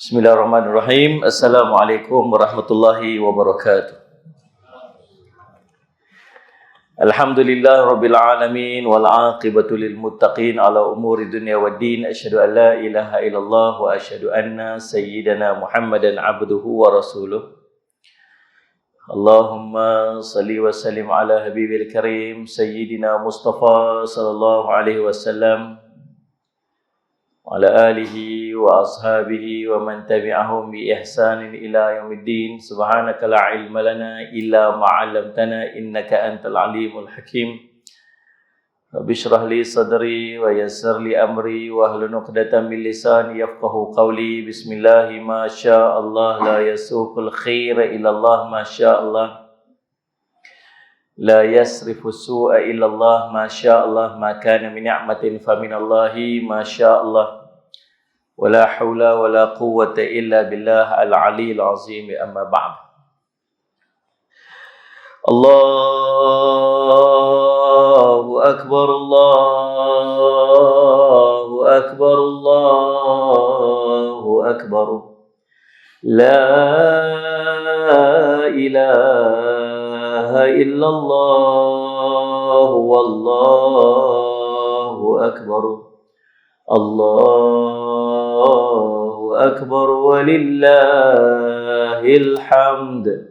Bismillahirrahmanirrahim. Assalamualaikum warahmatullahi wabarakatuh. Alhamdulillah rabbil alamin wal aqibatu lil muttaqin ala umuri dunya waddin. Asyhadu an la ilaha illallah wa asyhadu anna sayyidana Muhammadan abduhu wa rasuluh. Allahumma salli wa sallim ala habibil karim sayyidina Mustafa sallallahu alaihi wasallam wa ala alihi wa ashabihi wa man tabi'ahum bi ihsanin ila yaumiddin. Subhanaka la ilma lana illa ma 'allamtana innaka antal alimul hakim. Rabbi shrah li sadri wa yassir li amri wa hlul 'uqdatam min lisani yafqahu qawli. Bismillah ma syaa Allah la yasuqul khaira illa Allah ma syaa Allah. La yasrifu su'a illa Allah ma syaa Allah. Ma kana min ni'matin fa min Allahi ma syaa Allah. Wala haula wala quwwata illa billah al-'aliyyil 'azim. Amma ba'd. Allahu akbar, Allahu akbar, Allahu akbar. La ilaha illallah wallahu akbar. Allahu akbar walillahil hamd.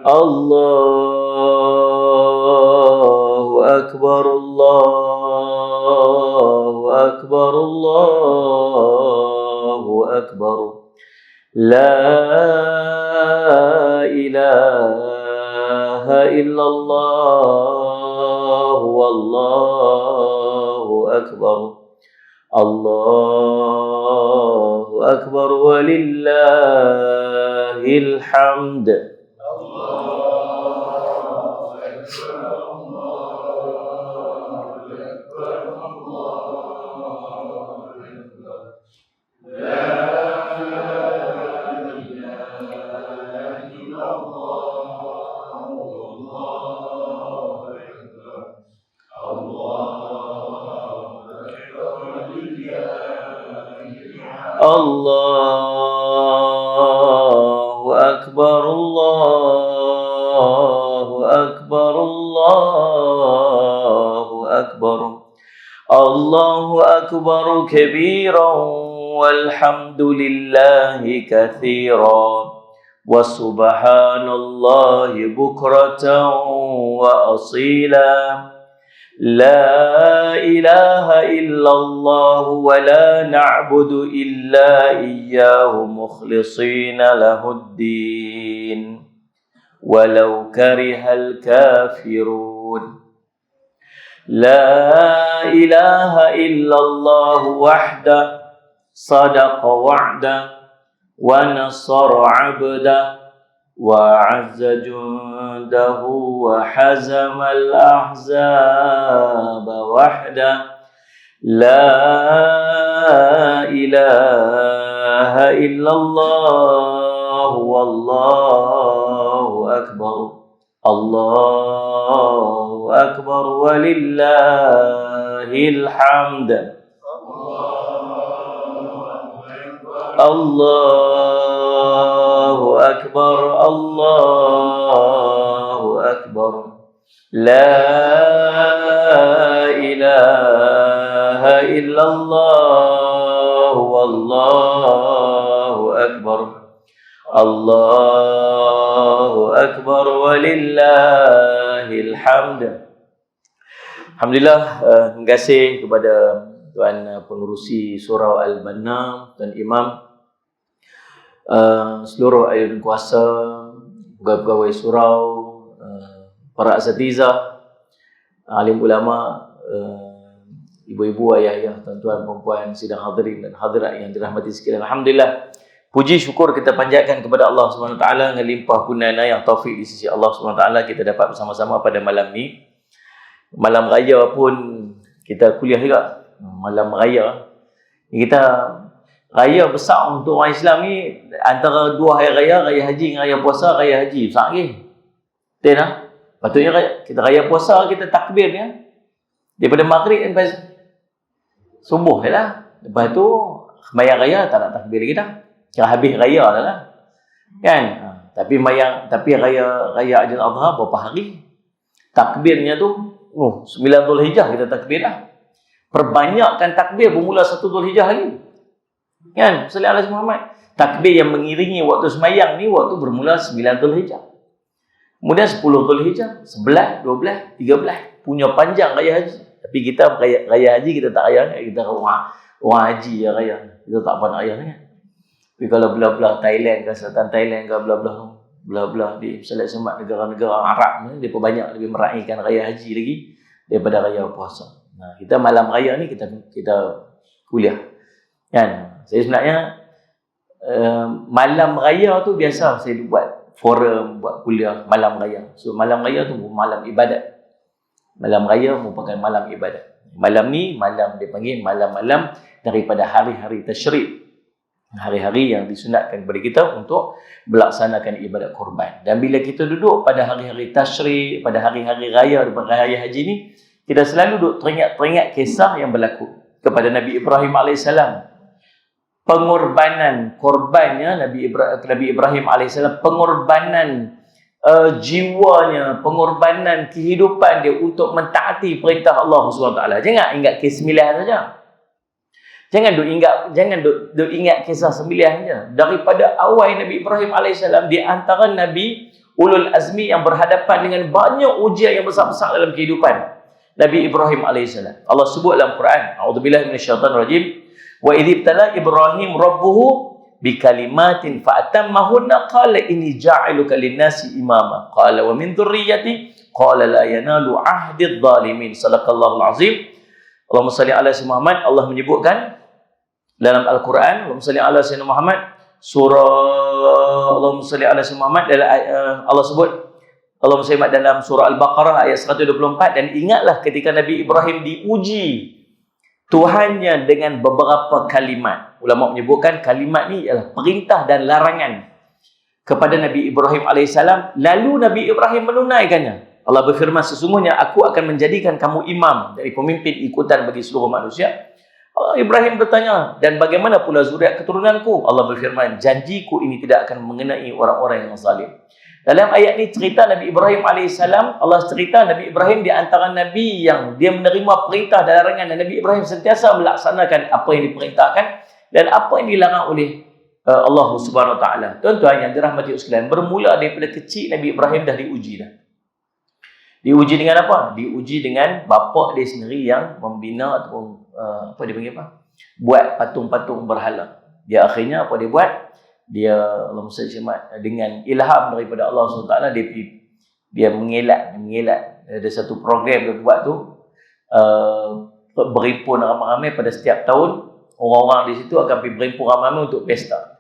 Allahu akbar, Allahu akbar, Allahu akbar. La ilaha illallah wallahu akbar. Allahu akbar walillahil hamd. Allahu akbar, Allahu akbar, Allahu akbar. Allahu akbar kabiran walhamdulillahi katsiran wa subhanallahi bukratan wa asila. La ilaha illallah wa la na'budu illa iyyahu mukhlishina lahuddin walau karihal kafirun. La ilaha illallah wahda sadaqa wa'da wa nasara 'abda wa 'azza jundahu wa hazama al-ahzaba wahda. La ilaha illallah wallahu akbar. Allahu akbar walillahil hamd. Allahu akbar, Allahu akbar. La ilaha illallah wallahu akbar. Allahu akbar walillahil hamd. Alhamdulillah, terima kasih kepada Tuan Pengerusi Surau Al-Banna, Tuan Imam, seluruh ahli kuasa, pegawai-pegawai surau, para asatiza, alim ulama, ibu-ibu, ayah-ayah, tuan-tuan, perempuan, sidang hadirin dan hadirat yang dirahmati sekalian. Alhamdulillah, Puji syukur kita panjatkan kepada Allah SWT dengan limpah kunana yang taufik di sisi Allah SWT kita dapat bersama-sama pada malam ni. Malam raya pun kita kuliah juga. Malam raya. Kita raya besar untuk orang Islam ni antara dua hari raya, raya haji dengan raya puasa. Raya haji besar lagi. Betul tak? Patutnya kita raya puasa kita takbir ni. Daripada maghrib sampai subuh je lah. Lepas tu sembahyang raya tak nak takbir lagi dah. Kira habis raya dah lah. Kan? Tapi raya Aidil Adha berapa hari? Takbirnya tu 9 Zulhijjah kita takbir dah. Perbanyakkan takbir bermula 1 Zulhijjah lagi. Kan? Sallallahu alaihi Muhammad. Takbir yang mengiringi waktu sembahyang ni waktu bermula 9 Zulhijjah. Kemudian 10 Zulhijjah, 11, 12, 13. Punya panjang raya haji. Tapi kita raya haji kita tak raya. Kita orang haji yang raya. Kita tak pernah raya kan. Tapi kalau belah-belah Thailand ke, Selatan Thailand ke, belah-belah di Salat Semat negara-negara Arab ni, mereka banyak lebih meraihkan raya haji lagi daripada raya puasa. Nah, kita malam raya ni kita kuliah. Kan? Saya sebenarnya malam raya tu biasa saya buat forum, buat kuliah malam raya. So malam raya tu malam ibadat. Malam raya merupakan malam ibadat. Malam ni malam dia panggil malam-malam daripada hari-hari tasyrik. Hari-hari yang disunatkan kepada kita untuk melaksanakan ibadat korban. Dan bila kita duduk pada hari-hari tasyrik, pada hari-hari raya daripada raya haji ni, kita selalu duduk teringat kisah yang berlaku kepada Nabi Ibrahim AS. Pengorbanan korbannya Nabi Ibrahim AS, pengorbanan jiwanya, pengorbanan kehidupan dia untuk mentaati perintah Allah SWT. Jangan ingat kes 9 saja. Jangan duk ingat kisah 9 saja. Daripada awal Nabi Ibrahim AS, di antara Nabi Ulul Azmi yang berhadapan dengan banyak ujian yang besar-besar dalam kehidupan Nabi Ibrahim AS. Allah sebut dalam Quran, a'udzubillahi minasyaitanirrajim, wa idh ibtala Ibrahim rabbuhu bikalimatin fa'atammahunna qala inni ja'iluka lin-nasi imama qala wa min dhurriyyati qala la yanalu ahdidh dhalimin. Sadaqallahul azim. Allahumma salli ala sayyidina Muhammad. Allah menyebutkan dalam Al-Quran, Allahumma salli ala sayyidina Muhammad, surah Allahumma salli ala sayyidina Muhammad, Allah sebut Allahumma salli dalam surah Al-Baqarah ayat 124. Dan ingatlah ketika Nabi Ibrahim diuji Tuhannya dengan beberapa kalimat. Ulama menyebutkan kalimat ni ialah perintah dan larangan kepada Nabi Ibrahim AS. Lalu Nabi Ibrahim menunaikannya. Allah berfirman, sesungguhnya aku akan menjadikan kamu imam dari pemimpin ikutan bagi seluruh manusia. Ibrahim bertanya, dan bagaimana pula zuriat keturunanku? Allah berfirman, janjiku ini tidak akan mengenai orang-orang yang zalim. Dalam ayat ini cerita Nabi Ibrahim AS, Allah cerita Nabi Ibrahim di antara Nabi yang dia menerima perintah dan larangan, dan Nabi Ibrahim sentiasa melaksanakan apa yang diperintahkan dan apa yang dilarang oleh Allah Subhanahu Wa Taala. Tuan-tuan yang dirahmati sekalian, bermula daripada kecil Nabi Ibrahim dah diuji dah. Diuji dengan apa? Diuji dengan bapa dia sendiri yang membina ataupun apa dia panggil apa? Buat patung-patung berhala. Dia akhirnya apa dia buat? Dia Allahumma salli dengan ilham daripada Allah SWT, dia mengelak. Ada satu program dia buat tu, berhimpun ramai-ramai pada setiap tahun. Orang-orang di situ akan pergi berhimpun ramai-ramai untuk pesta.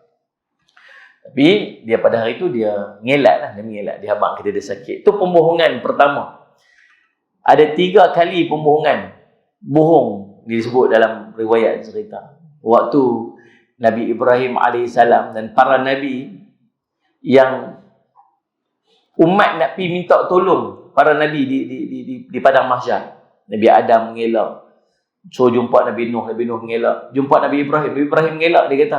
Tapi dia pada hari itu dia mengelak. Dia habaq kita dia sakit. Itu pembohongan pertama. Ada 3 kali pembohongan. Bohong disebut dalam riwayat cerita. Waktu Nabi Ibrahim AS dan para Nabi yang umat nak pergi minta tolong para Nabi di padang mahsyar. Nabi Adam mengelak. So jumpa Nabi Nuh mengelak. Jumpa Nabi Ibrahim mengelak. Dia kata,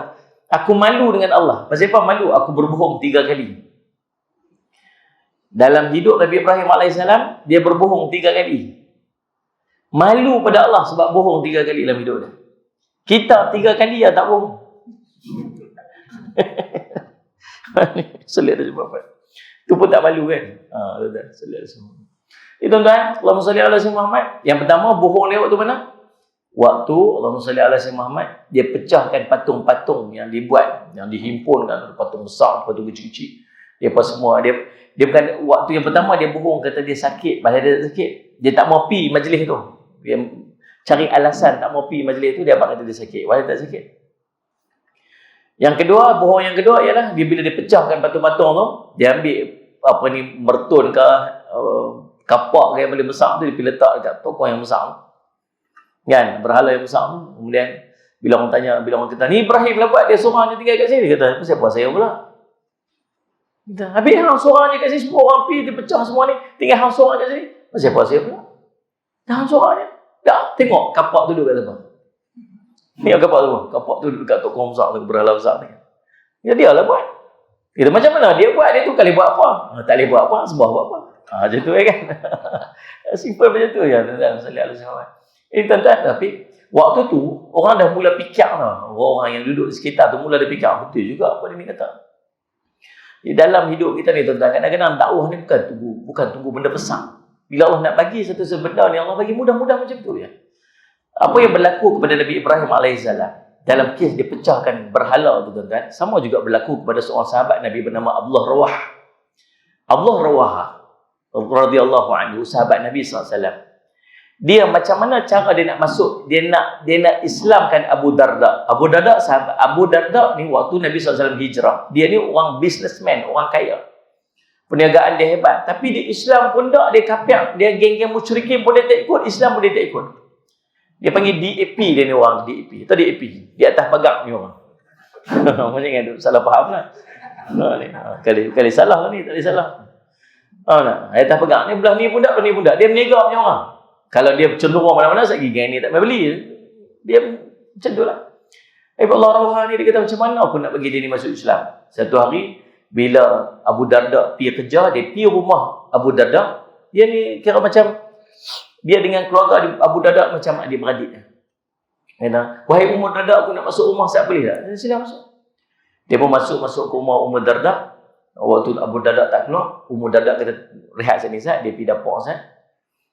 aku malu dengan Allah. Pasal apa malu? Aku berbohong 3 kali. Dalam hidup Nabi Ibrahim AS, dia berbohong 3 kali. Malu pada Allah sebab bohong 3 kali dalam hidup dia. Kita 3 kali ya tak bohong. Selit dah jumpa apa. Itu pun tak malu kan? Selit dah semua. Tuan-tuan, Allahumma salli ala sayyidina Muhammad. Yang pertama, bohong dia waktu mana? Waktu Allahumma salli ala sayyidina Muhammad, dia pecahkan patung-patung yang dibuat, yang dihimpunkan, patung besar, patung kecil-kecil. Dia apa semua, dia bukan waktu yang pertama dia bohong, kata dia sakit. Padahal dia tak sakit. Dia tak mau pergi majlis tu. Dia cari alasan tak mau pergi majlis tu, dia abang kata dia sakit. Padahal tak sakit. Yang kedua, bohong yang kedua ialah bila dia pecahkan patung-patung tu, dia ambil mertun ke kapak yang paling besar tu, dia letak dekat tokoh yang besar tu. Kan, berhala yang besar tu. Kemudian bila orang kata, ni Ibrahim lah buat, dia seorang je tinggal kat sini. Dia kata, siapa saya pula? Kata, habis hang seorang je kat sini, semua orang pergi, dia pecah semua ni, tinggal hang seorang kat sini. Siapa saya pula? Dah hang seorang je. Dah, tengok kapak tu duduk kat depan. Ni kapak tu, kapak tu duduk kat tokoh besar tu, berhala besar ni. Ya dia lah buat. Kita macam mana dia buat, dia tu kali buat apa? Tak boleh buat apa, sembah buat apa? Macam tu kan. Simple macam tu ya, tuan-tuan. Tuan-tuan, tapi waktu tu orang dah mula fikir dah. Orang yang duduk di sekitar tu mula dah fikir, betul juga apa dia ni kata. Di dalam hidup kita ni tuan-tuan, kadang-kadang dakwah ni bukan tunggu benda besar. Bila Allah nak bagi satu benda ni, Allah bagi mudah-mudah macam tu ya. Apa yang berlaku kepada Nabi Ibrahim AS dalam kes dia pecahkan berhala tu tuan-tuan, sama juga berlaku kepada seorang sahabat Nabi bernama Abdullah Rawaha. Abdullah Rawaha radhiyallahu anhu, sahabat Nabi SAW. Dia macam mana cara dia nak masuk, dia nak Islamkan Abu Darda. Abu Darda ni waktu Nabi SAW hijrah, dia ni orang businessman, orang kaya. Perniagaan dia hebat, tapi di Islam pun tak, dia kafir, dia geng-geng musyrikin pun dia tak ikut, Islam pun dia tak ikut. Dia panggil DAP dia ni orang, DAP. Atau DAP, di atas pagar ni orang. Macam kan, salah faham lah. Kali salah lah ni, tak boleh salah. Di atas pagar ni, belah ni pun tak, belah ni pun tak. Dia meniaga punya orang. Kalau dia cenderung mana-mana, sekali geng ni tak boleh beli. Dia macam tu lah. Allah Rawha ni, dia kata macam mana aku nak bagi dia ni masuk Islam. Satu hari, bila Abu Darda pergi kerja, dia pergi rumah Abu Darda. Dia ni kira macam, dia dengan keluarga Abu Darda macam adik-beradik. Kata, wahai Ummu Darda, aku nak masuk rumah, saya boleh tak? Sila masuk. Dia pun masuk ke rumah Ummu Darda. Waktu Abu Darda tak keluar, Ummu Darda kata, rehat sini Zat. Dia pergi dapur Zat.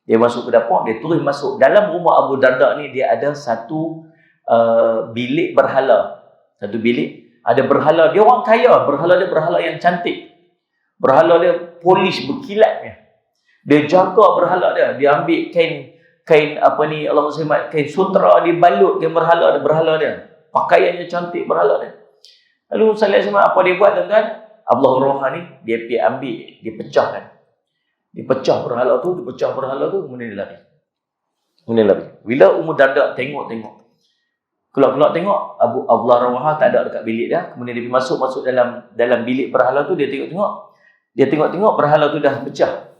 Dia masuk ke dapur, dia terus masuk. Dalam rumah Abu Darda ni, dia ada satu bilik berhala. Satu bilik. Ada berhala. Dia orang kaya. Berhala dia berhala yang cantik. Berhala dia polish, berkilatnya. Dia jaga berhala dia. Dia ambil kain Allahumma salli, kain sutra, dia balut dia berhala dia. Pakaiannya cantik berhala dia. Lalu sallallahu alaihi wasallam apa dia buat tuan-tuan? Abdullah Rawha ni dia pergi ambil, dia pecahkan. Dia pecah berhala tu, kemudian dia lari. Bila Ummu Darda tengok, keluar tengok Abdullah Rawha tak ada dekat bilik dia. Kemudian dia pergi masuk dalam bilik berhala tu, dia tengok berhala tu dah pecah.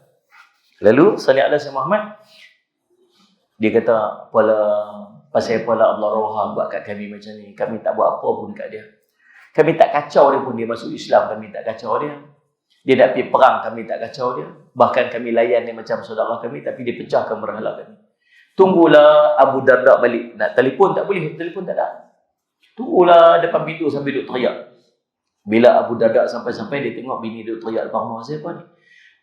Lalu sallallahu alaihi Muhammad dia kata, pasal Abdullah Rawha buat kat kami macam ni, kami tak buat apa pun kat dia. Kami tak kacau dia pun, dia masuk Islam, kami tak kacau dia. Dia nak pergi perang, kami tak kacau dia. Bahkan kami layan dia macam saudara kami, tapi dia pecahkan berhala kami. Tunggulah Abu Darda balik. Nak telefon tak boleh, telefon tak ada. Tunggulah depan pintu sambil duduk teriak. Bila Abu Darda sampai-sampai, dia tengok bini duduk teriak depan rumah, siapa ni?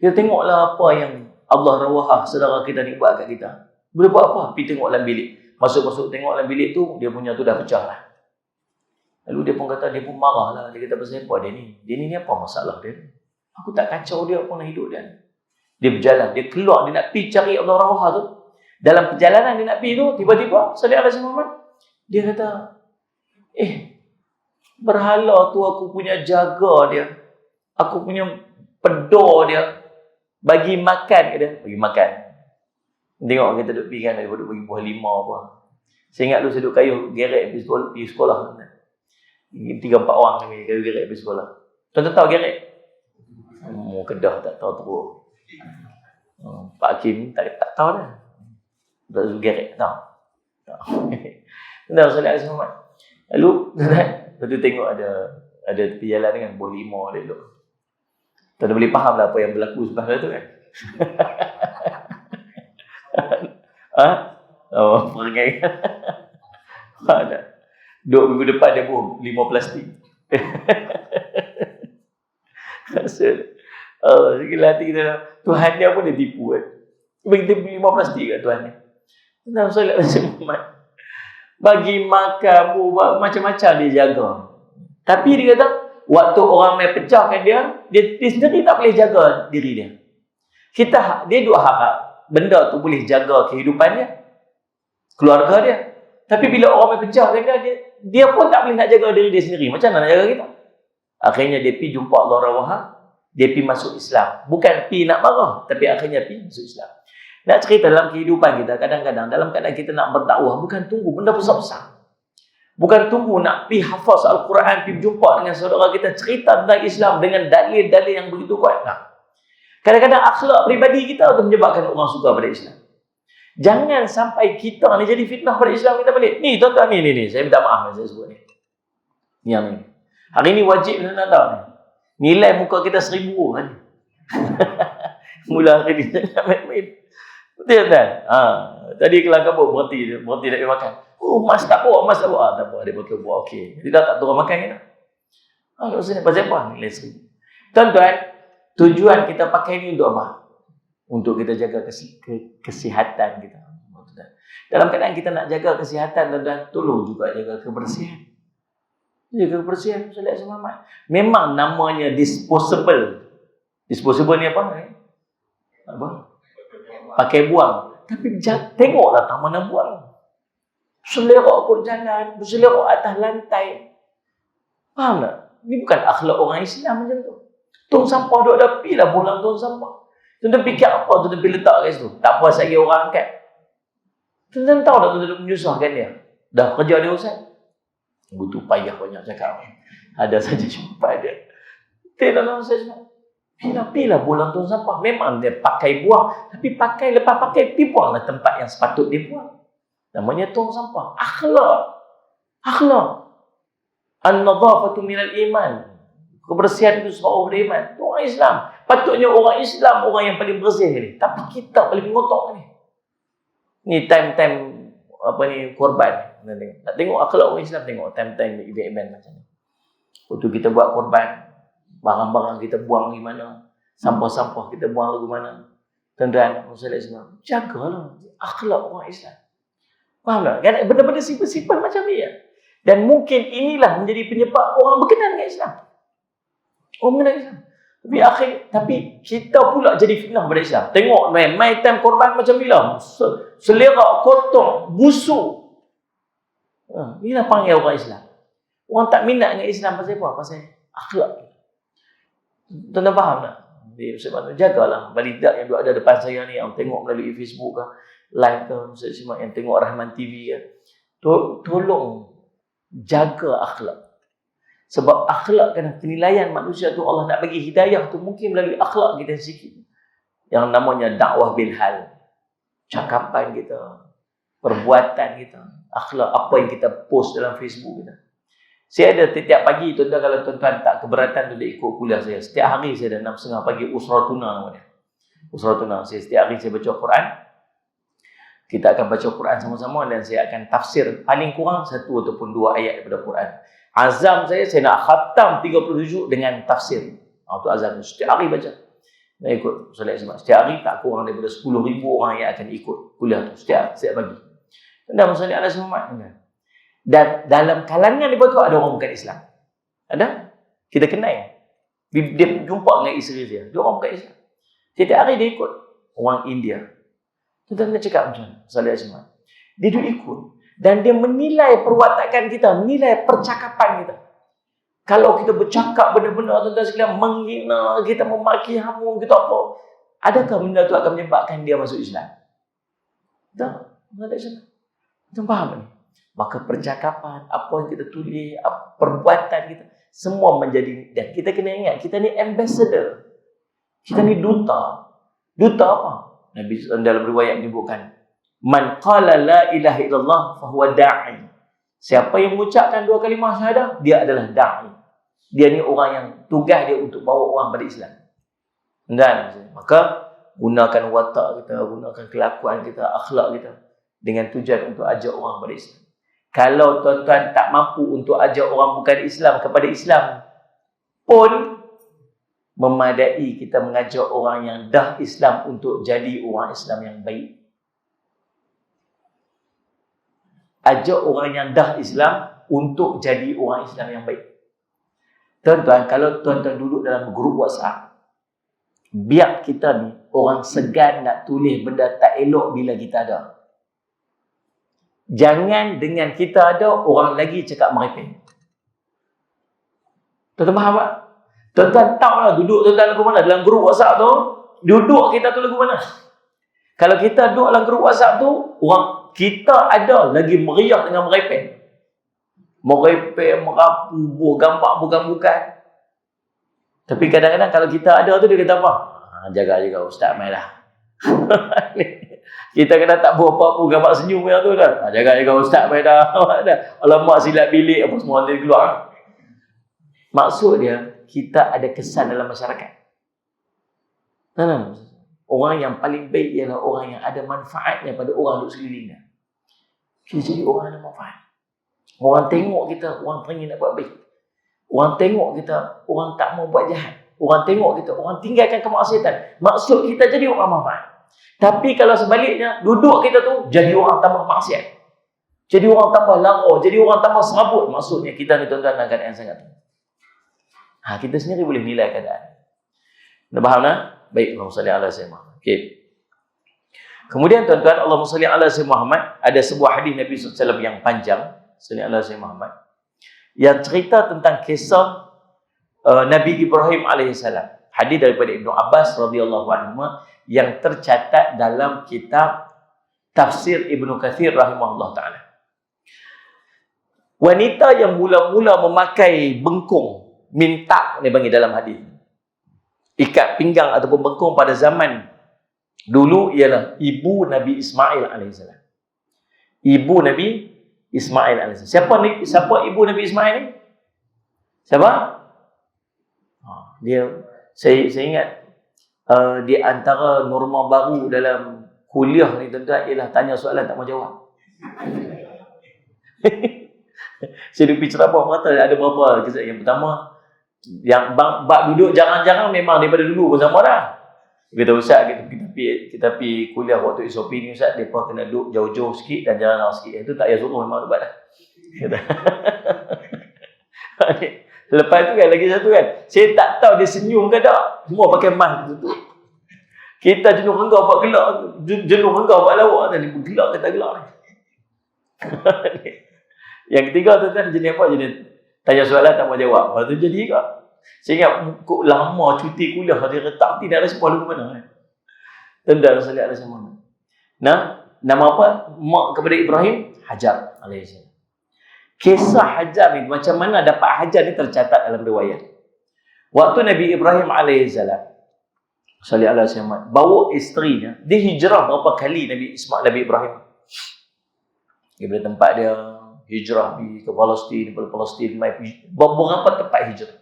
Dia tengoklah apa yang Allah Rawah, saudara kita ni buat kat kita. Boleh buat apa? Pergi tengok dalam bilik. Masuk tengok dalam bilik tu, dia punya tu dah pecah lah. Lalu dia pun kata, dia pun marah lah. Dia kata, pasal apa dia ni? Dia ni apa masalah dia? Aku tak kacau dia pun hidup dia. Dia berjalan, dia keluar, dia nak pergi cari Abdullah Rawah tu. Dalam perjalanan dia nak pergi tu, tiba-tiba sallallahu alaihi Muhammad, dia kata, berhala tu aku punya jaga dia. Aku punya pedor dia. Bagi makan ke dia? Bagi makan. Tengok kita duduk pergi kan, duduk bagi buah lima apa. Saya ingat dulu saya duduk kayu, gerek pergi sekolah. 3-4 orang kami kayu gerek pergi sekolah. Tuan-tuan tahu gerek? Kedah tak tahu teruk. Pak Hakim tak tahu dah. Tak tahu gerek, tahu. Tuan-tuan sallallahu alaihi wasallam. Lalu tuan-tuan tengok ada tepi jalan kan, buah lima dia duduk. Tuan-tuan boleh faham lah apa yang berlaku sebelah tu kan. Perangai kan. Duduk minggu depan dia pun 5 plastik. Segala hati kita lah. Tuhan dia pun dia tipu kan. Bagi kita 5 plastik kat Tuhan dia. Tuan sallallahu alaihi wasallam bagi makan, macam-macam dia jaga. Tapi dia kata, waktu orang main pecahkan dia sendiri tak boleh jaga diri dia. Dia duk harap benda tu boleh jaga kehidupannya, keluarga dia. Tapi bila orang main pecahkan dia dia pun tak boleh nak jaga diri dia sendiri. Macam mana nak jaga kita? Akhirnya dia pergi jumpa Allah Rawaha, dia pergi masuk Islam. Bukan pergi nak marah, tapi akhirnya pergi masuk Islam. Nak cerita dalam kehidupan kita, kadang-kadang dalam keadaan kita nak berdakwah, bukan tunggu benda besar-besar. Bukan tunggu nak pergi hafaz Al-Quran, pergi berjumpa dengan saudara kita, cerita tentang Islam dengan dalil-dalil yang begitu kuat. Nah, kadang-kadang akhlak peribadi kita itu menyebabkan orang suka pada Islam. Jangan sampai kita ni jadi fitnah pada Islam kita balik. Ni tuan-tuan, ni. Saya minta maaf saya sebut ni. Yang ni. Hari ni wajib nak tahu ni. Nilai muka kita 1000 tadi. Mula hari ni jangan main-main. Betul tak? Tadi kelang kabut berhenti nak pergi makan. Mas tak bawa. Tak apa, dia betul buat okey. Dia tak turun makan kita. Kalau sini pasal apa? Nilai 1000. Tuan-tuan, tujuan kita pakai ni untuk apa? Untuk kita jaga kesihatan kita. Dalam keadaan kita nak jaga kesihatan, dan tolong juga jaga kebersihan. Jaga kebersihan, solat selamat. Memang namanya disposable. Disposable ni apa? Apa? Pakai buang. Tapi tengoklah tak mana buang. Selerak kot jalan, berselerak atas lantai. Faham tak? Ini bukan akhlak orang Islam macam tu. Tong sampah duk ada pi lah buang tong sampah. Tuan-tuan fikir apa tuan-tuan pergi letak kat situ? Tak puas lagi orang angkat. Tuan-tuan tahu tak tuan-tuan menyusahkan dia? Dah kerja dia Ustaz. Butuh payah banyak cakap. Ada saja jumpa dia. Tidak lah Ustaz. Pilih buang tong sampah. Memang dia pakai buang. Tapi lepas pakai, pergi buanglah tempat yang sepatut dia buang. Namanya tong sampah. Akhlak. An-nadhafatu minal iman. Kebersihan itu sebuah iman. Itu orang Islam. Patutnya orang Islam orang yang paling bersih ni. Tapi kita paling mengotok ni. Ni time-time korban. Nak tengok akhlak orang Islam, tengok time-time event-event macam ni. Waktu kita buat korban, barang-barang kita buang di mana, sampah-sampah kita buang lagu mana. Tuan-tuan, Rasulullah SAW, jagalah akhlak orang Islam. Faham tak? Benda-benda simple-simple macam ni ya. Dan mungkin inilah menjadi penyebab orang berkenan dengan Islam. Orang mengenal Islam. Tapi kita pula jadi fitnah pada Islam. Tengok my time korban macam bila. Selerak, kotor, busuk. Inilah panggil orang Islam. Orang tak minat dengan Islam pasal apa? Pasal akhlak. Tuan-tuan faham tak? Sebab jagalah balidak yang ada depan saya ni, yang tengok melalui Facebook ke, live ke, yang tengok Rahman TV ke. Tolong jaga akhlak. Sebab akhlak kan penilaian manusia tu, Allah nak bagi hidayah tu mungkin melalui akhlak kita sikit. Yang namanya dakwah bil hal. Cakapan kita, perbuatan kita, akhlak apa yang kita post dalam Facebook kita. Saya ada setiap pagi, tuan-tuan, kalau tuan-tuan tak keberatan tu dia ikut kuliah saya. Setiap hari saya ada 6.30 pagi Usratuna namanya. Usratuna. Setiap hari saya baca Quran. Kita akan baca Quran sama-sama dan saya akan tafsir paling kurang 1 ataupun 2 ayat daripada Quran. Azam saya nak khatam 37 dengan tafsir. Itu azam. Setiap hari baca. Dan ikut solat Jumaat. Setiap hari tak kurang daripada 10,000 orang yang akan ikut kuliah tu. Setiap pagi. Dan solat ala Jumaat. Dan dalam kalangan lepas tu ada orang bukan Islam. Ada? Kita kenal. Dia jumpa dengan isteri dia. Dia orang bukan Islam. Setiap hari dia ikut. Orang India. Tuan-tuan nak cakap macam mana? Solat Jumaat. Dia duduk ikut. Dan dia menilai perwatakan kita, menilai percakapan kita. Kalau kita bercakap benda-benda tuan-tuan sekalian, menghina kita, memaki hamu kita apa, adakah benda tu akan menyebabkan dia masuk Islam? Tak. Tuan faham ni? Maka percakapan, apa yang kita tulis, perbuatan kita, semua menjadi, dan kita kena ingat, kita ni ambassador. Kita ni duta. Duta apa? Nabi dalam riwayat menyebutkan, man qala la ilaha illallah fahuwa da'i. Siapa yang mengucapkan 2 kalimah syahadah, dia adalah da'i. Dia ni orang yang tugas dia untuk bawa orang pada Islam. Dan maka gunakan watak kita, gunakan kelakuan kita, akhlak kita dengan tujuan untuk ajak orang pada Islam. Kalau tuan-tuan tak mampu untuk ajak orang bukan Islam kepada Islam pun, memadai kita mengajak orang yang dah Islam untuk jadi orang Islam yang baik. Ajak orang yang dah Islam untuk jadi orang Islam yang baik. Tuan-tuan, kalau tuan-tuan duduk dalam grup WhatsApp, biar kita ni orang segan nak tulis benda tak elok bila kita ada. Jangan dengan kita ada orang lagi cakap merepek. Tuan-tuan faham tak? Tuan-tuan tahu lah duduk tuan-tuan lagu mana? Dalam grup WhatsApp tu, duduk kita tu lagu mana? Kalau kita duduk dalam grup WhatsApp tu, orang kita ada lagi meriah dengan merepek. Merepek, merapu, buat gambar bukan-bukan. Tapi kadang-kadang kalau kita ada tu, dia kata apa? Jaga-jaga ustaz mai lah. Kita kena tak buat apa-apa gambar senyum yang tu dah. Jaga-jaga ustaz mai dah. Alamak silap bilik apa semua nanti keluar. Maksud dia, kita ada kesan dalam masyarakat. Orang yang paling baik ialah orang yang ada manfaatnya pada orang duduk sekelilingnya. Kita jadi orang yang ada manfaat. Orang tengok kita, orang teringin nak buat baik. Orang tengok kita, orang tak mau buat jahat. Orang tengok kita, orang tinggalkan kemaksiatan. Maksud kita jadi orang manfaat. Tapi kalau sebaliknya, duduk kita tu jadi orang tambah maksiat. Jadi orang tambah lara, jadi orang tambah serabut. Maksudnya kita ni tuan-tuan dalam keadaan sangat tu. Kita sendiri boleh nilai keadaan. Dah faham tak? Baik, Allahumma salli ala sayyidina Muhammad. Okey. Kemudian tuan-tuan, Allahumma salli ala sayyidina Muhammad, ada sebuah hadis Nabi SAW yang panjang, salli ala sayyidina Muhammad, yang cerita tentang kisah Nabi Ibrahim alaihissalam. Hadis daripada Ibnu Abbas radhiyallahu anhu yang tercatat dalam kitab Tafsir Ibnu Katsir rahimahullah taala. Wanita yang mula-mula memakai bengkung, mintak ni panggil dalam hadis. Ikat pinggang ataupun bengkung pada zaman dulu ialah ibu Nabi Ismail alaihissalam. Ibu Nabi Ismail alaihissalam. Siapa ibu Nabi Ismail ni? Siapa? Saya ingat di antara norma baru dalam kuliah ni tuan-tuan ialah tanya soalan tak mau jawab. Saya duduk ceramah kata ada berapa kisah. Yang pertama, yang bab duduk jarang-jarang memang daripada dulu pun sama dah. Kita ustaz kita pergi kuliah waktu SOP ni ustaz, depa kena duduk jauh-jauh sikit dan jarang sikit. Itu tak payah suruh memang buat dah. Lepas tu kan lagi satu kan, saya tak tahu dia senyum ke tak. Semua pakai mask tu. Kita jenuh engkau buat gelak, jenuh engkau buat lawak tadi, gelak ke tak gelak ni. Yang ketiga tu kan jenis apa? Jenis tanya soalan tak mau jawab. Lepas tu jadi ke? Saya ingat lama cuti kuliah dia retak tidak respon lagu mana. Tenda Rasulullah SAW. Nah, nama apa? Mak kepada Ibrahim, Hajar alaihissalam. Kisah Hajar ni, macam mana dapat Hajar ni tercatat dalam riwayat. Waktu Nabi Ibrahim alaihissalam, sallallahu alaihi wasallam, bawa isterinya, dia hijrah berapa kali Nabi Ibrahim. Daripada tempat dia hijrah pergi ke Palestin, daripada Palestin mai beberapa tempat hijrah.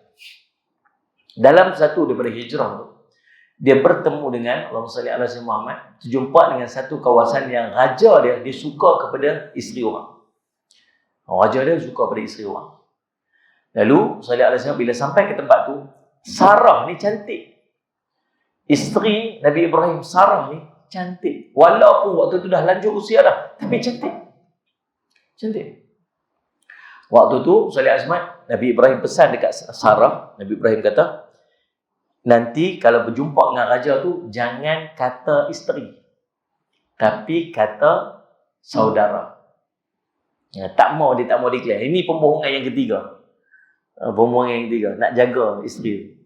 Dalam satu daripada hijrah tu, dia bertemu dengan Allahumma salli ala sayyidina Muhammad, terjumpa dengan satu kawasan yang raja dia suka kepada isteri orang. Raja dia suka pada isteri orang. Lalu sallallahu alaihi wasallam bila sampai ke tempat tu, Sarah ni cantik. Isteri Nabi Ibrahim, Sarah ni cantik. Walaupun waktu tu dah lanjut usia dah, tapi cantik. Cantik. Waktu tu sallallahu alaihi wasallam, Nabi Ibrahim pesan dekat Sarah, Nabi Ibrahim kata, nanti kalau berjumpa dengan raja tu jangan kata isteri, tapi kata saudara. Ya, dia tak mau declare. Ini pembohongan yang ketiga. Pembohongan yang ketiga, nak jaga isteri.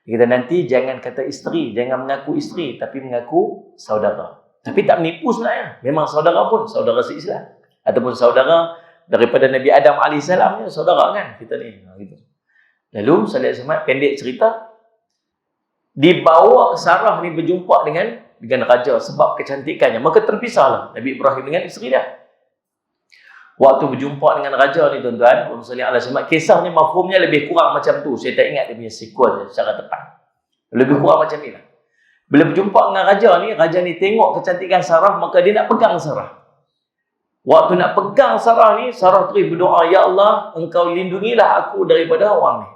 Dia kata nanti jangan kata isteri, jangan mengaku isteri, tapi mengaku saudara. Tapi tak menipu sebenarnya. Memang saudara pun saudara se-Islam ataupun saudara daripada Nabi Adam alaihissalam, saudara kan kita ni. Gitu. Lalu sallallahu alaihi wasallam pendek cerita, dibawa Sarah ni berjumpa dengan raja sebab kecantikannya. Maka terpisahlah Nabi Ibrahim dengan isteri dia. Waktu berjumpa dengan raja ni tuan-tuan, kisahnya mafhumnya lebih kurang macam tu. Saya tak ingat dia punya sequence secara tepat. Lebih kurang macam ni lah. Bila berjumpa dengan raja ni tengok kecantikan Sarah, maka dia nak pegang Sarah. Waktu nak pegang Sarah ni, Sarah terus berdoa, ya Allah, engkau lindungilah aku daripada orang ni.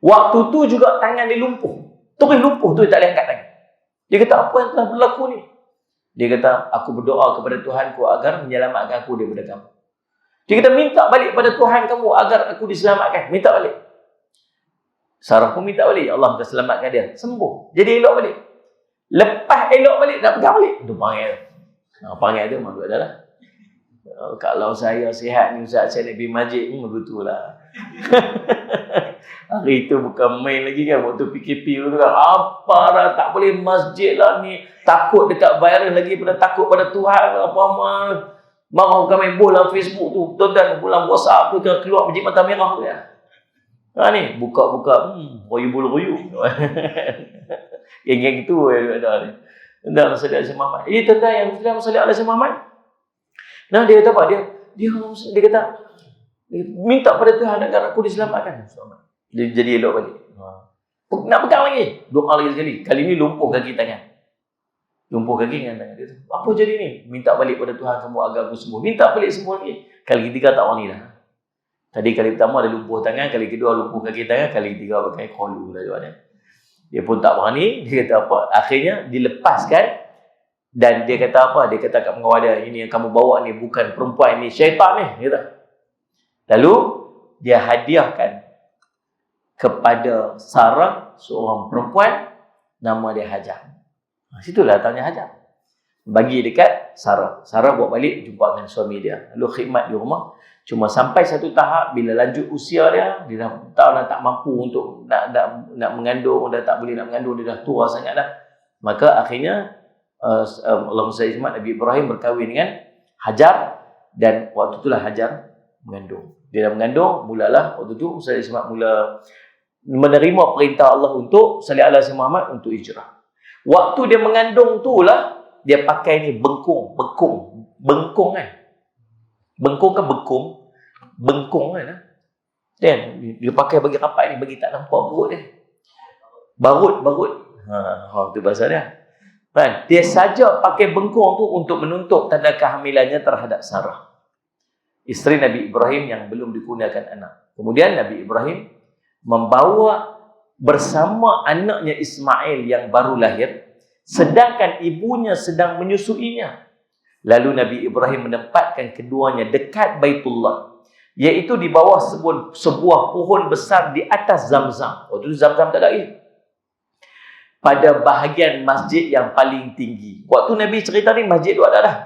Waktu tu juga tangan dia lumpuh. Terus lumpuh tu, dia tak boleh angkat tangan. Dia kata, apa yang telah berlaku ni? Dia kata, aku berdoa kepada Tuhanku agar menyelamatkan aku daripada kamu. Dia kata, minta balik pada Tuhan kamu agar aku diselamatkan. Minta balik. Sarah pun minta balik. Allah akan selamatkan dia. Sembuh. Jadi elok balik. Lepas elok balik, nak pegang balik. Itu panggil. Panggil tu memang adalah. Kalau saya sihat ni Ustaz, saya nak pergi masjid ni betul lah. Hari itu bukan main lagi kan, waktu PKP tu kan, apa dah tak boleh masjid lah ni, takut dekat virus lagi pada takut pada Tuhan apa marah bukan main bola Facebook tu, tuan-tuan bulan WhatsApp tu kan keluar biji mata merah tu kan. Ni buka-buka royu-royu. Geng-geng tu ada ni. Tuan-tuan sallallahu alaihi Muhammad. Tuan-tuan yang Muslim sallallahu alaihi Muhammad. Nah, dia kata apa? Dia kata minta pada Tuhan agar aku diselamatkan. Dia jadi elok balik. Nak pegang lagi. Doa lagi sekali. Kali ni lumpuh kaki tangan. Lumpuh kaki dengan tangan. Dia kata, apa jadi ni? Minta balik pada Tuhan semua agar aku sembuh. Minta balik semua lagi. Kali ketiga tak wani dah. Tadi kali pertama ada lumpuh tangan, kali kedua lumpuh kaki tangan, kali ketiga pakai kholu dah jawapannya. Dia pun tak berani. Dia kata apa? Akhirnya dilepaskan. Dan dia kata apa? Dia kata kat pengawal dia, ini yang kamu bawa ni bukan perempuan, ni syaitan ni. Dia kata. Lalu dia hadiahkan kepada Sarah, seorang perempuan, nama dia Hajar. Situlah datangnya Hajar. Bagi dekat Sarah. Sarah bawa balik jumpa dengan suami dia. Lalu khidmat di rumah. Cuma sampai satu tahap, bila lanjut usia dia dah tak mampu untuk nak mengandung, dah tak boleh nak mengandung, dia dah tua sangat dah. Maka akhirnya Allahumma salli ala Nabi Ibrahim berkahwin dengan Hajar, dan waktu itulah Hajar mengandung. Dia dah mengandung, mulalah waktu tu Ustaz Ismail mula menerima perintah Allah untuk sallallahu alaihi Muhammad untuk hijrah. Waktu dia mengandung tu lah dia pakai ni bengkung kan. Bengkung kan bengkung kan. Dan dia pakai bagi rapat ni, bagi tak nampak perut dia. Barut. Itu bahasa dia. Kan? Dia saja pakai bengkung tu untuk menuntut tanda kehamilannya terhadap Sarah, isteri Nabi Ibrahim yang belum dikurniakan anak. Kemudian Nabi Ibrahim membawa bersama anaknya Ismail yang baru lahir, sedangkan ibunya sedang menyusuinya. Lalu Nabi Ibrahim menempatkan keduanya dekat Baitullah, iaitu di bawah sebuah pohon besar di atas Zamzam. Waktu itu Zamzam tak ada air. Pada bahagian masjid yang paling tinggi. Waktu Nabi cerita ni, masjid tu ada dah.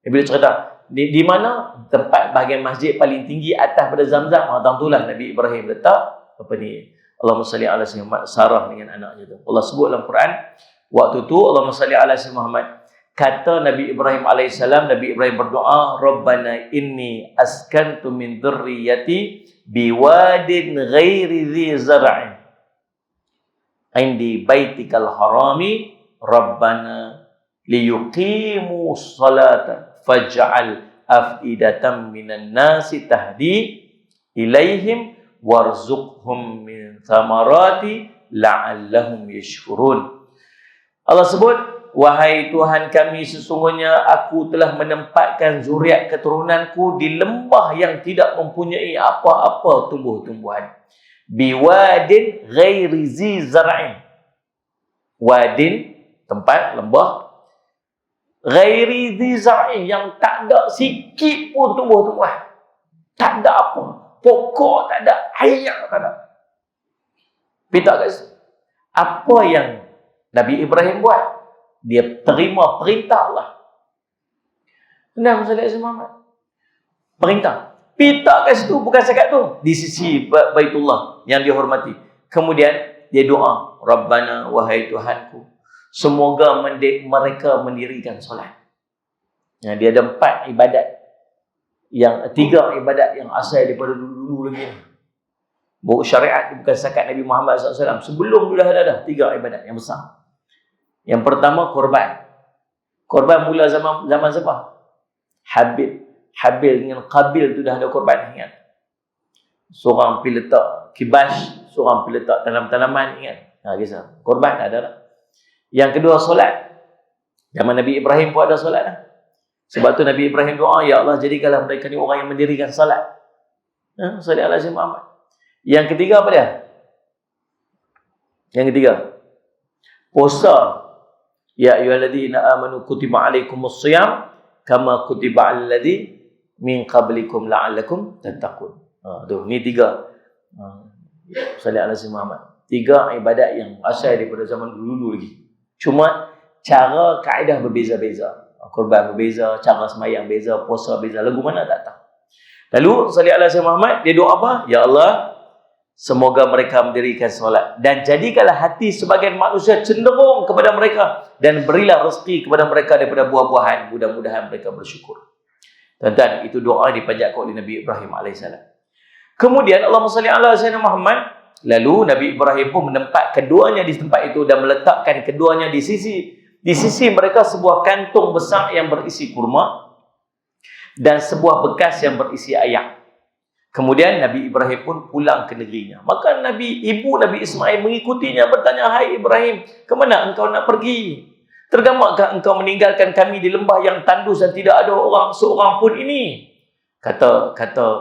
Nabi cerita, di mana tempat bahagian masjid paling tinggi atas pada Zamzam. Itulah Nabi Ibrahim letak Allahumma salli ala Muhammad, Sarah dengan anaknya tu. Allah sebut dalam Quran, waktu tu Allahumma salli ala Muhammad. Kata Nabi Ibrahim AS, Nabi Ibrahim berdoa, Rabbana inni askantu min dhurriyyati biwadin ghairi dhi zar'in indi baitikal harami Rabbana liyuqimu salata faj'al afidatan minan nasi tahdi ilaihim warzuqhum min thamarati la'allahum yashkurun. Allah sebut, wahai Tuhan kami, sesungguhnya aku telah menempatkan zuriat keturunanku di lembah yang tidak mempunyai apa-apa tumbuh-tumbuhan. Biwadin ghairi zi zar'in. Wadin, tempat, lembah. Ghairi zi zar'in, yang tak ada sikit pun tumbuh-tumbuhan. Tak ada apa. Pokok tak ada, air tak ada. Pintar guys. Apa yang Nabi Ibrahim buat? Dia terima perintah Allah. Benar Sallallahu Alaihi Muhammad. Perintah. Pita kat situ bukan sekat tu. Di sisi Baitullah yang dihormati. Kemudian dia doa, Rabbana, wahai Tuhanku, semoga mereka mendirikan solat. Dia ada 4 ibadat. Yang 3 ibadat yang asal daripada dulu-dulu lagi. Buku syariat bukan sekat Nabi Muhammad SAW. Sebelum tu dah ada 3 ibadat yang besar. Yang pertama korban. Korban mula zaman siapa? Habil dengan Qabil tu dah ada korban, ingat. Seorang pergi letak kibash, seorang pergi letak tanam-tanaman, ingat. Kisah. Korban ada lah. Yang kedua solat. Zaman Nabi Ibrahim pun ada solat lah. Sebab tu Nabi Ibrahim doa, ya Allah jadikanlah mereka ni orang yang mendirikan solat. Solat Allah Muhammad. Yang ketiga apa dia? Yang ketiga, puasa. Ya ayyuhalladzina amanu kutiba alaikumus shiyam kama kutiba alal ladzi min qablikum la'allakum tattaqun. Tu ni 3. Sallallahu alaihi Muhammad. 3 ibadat yang asal daripada zaman dulu lagi. Cuma cara kaedah berbeza-beza. Korban berbeza, cara sembahyang beza, puasa beza, lagu mana tak tahu. Lalu salli ala Sayyidina Muhammad, dia doa apa? Ya Allah, semoga mereka mendirikan solat dan jadikanlah hati sebagian manusia cenderung kepada mereka dan berilah rezeki kepada mereka daripada buah-buahan, mudah-mudahan mereka bersyukur. Tuan-tuan, itu doa dipanjatkan oleh Nabi Ibrahim AS. Kemudian Allahumma salli ala Sayyidina Muhammad, lalu Nabi Ibrahim pun menempatkan keduanya di tempat itu dan meletakkan keduanya di sisi mereka sebuah kantung besar yang berisi kurma dan sebuah bekas yang berisi air. Kemudian Nabi Ibrahim pun pulang ke negerinya. Maka ibu Nabi Ismail mengikutinya, bertanya, "Hai Ibrahim, ke mana engkau nak pergi? Tergamakkah engkau meninggalkan kami di lembah yang tandus dan tidak ada seorang pun ini?" Kata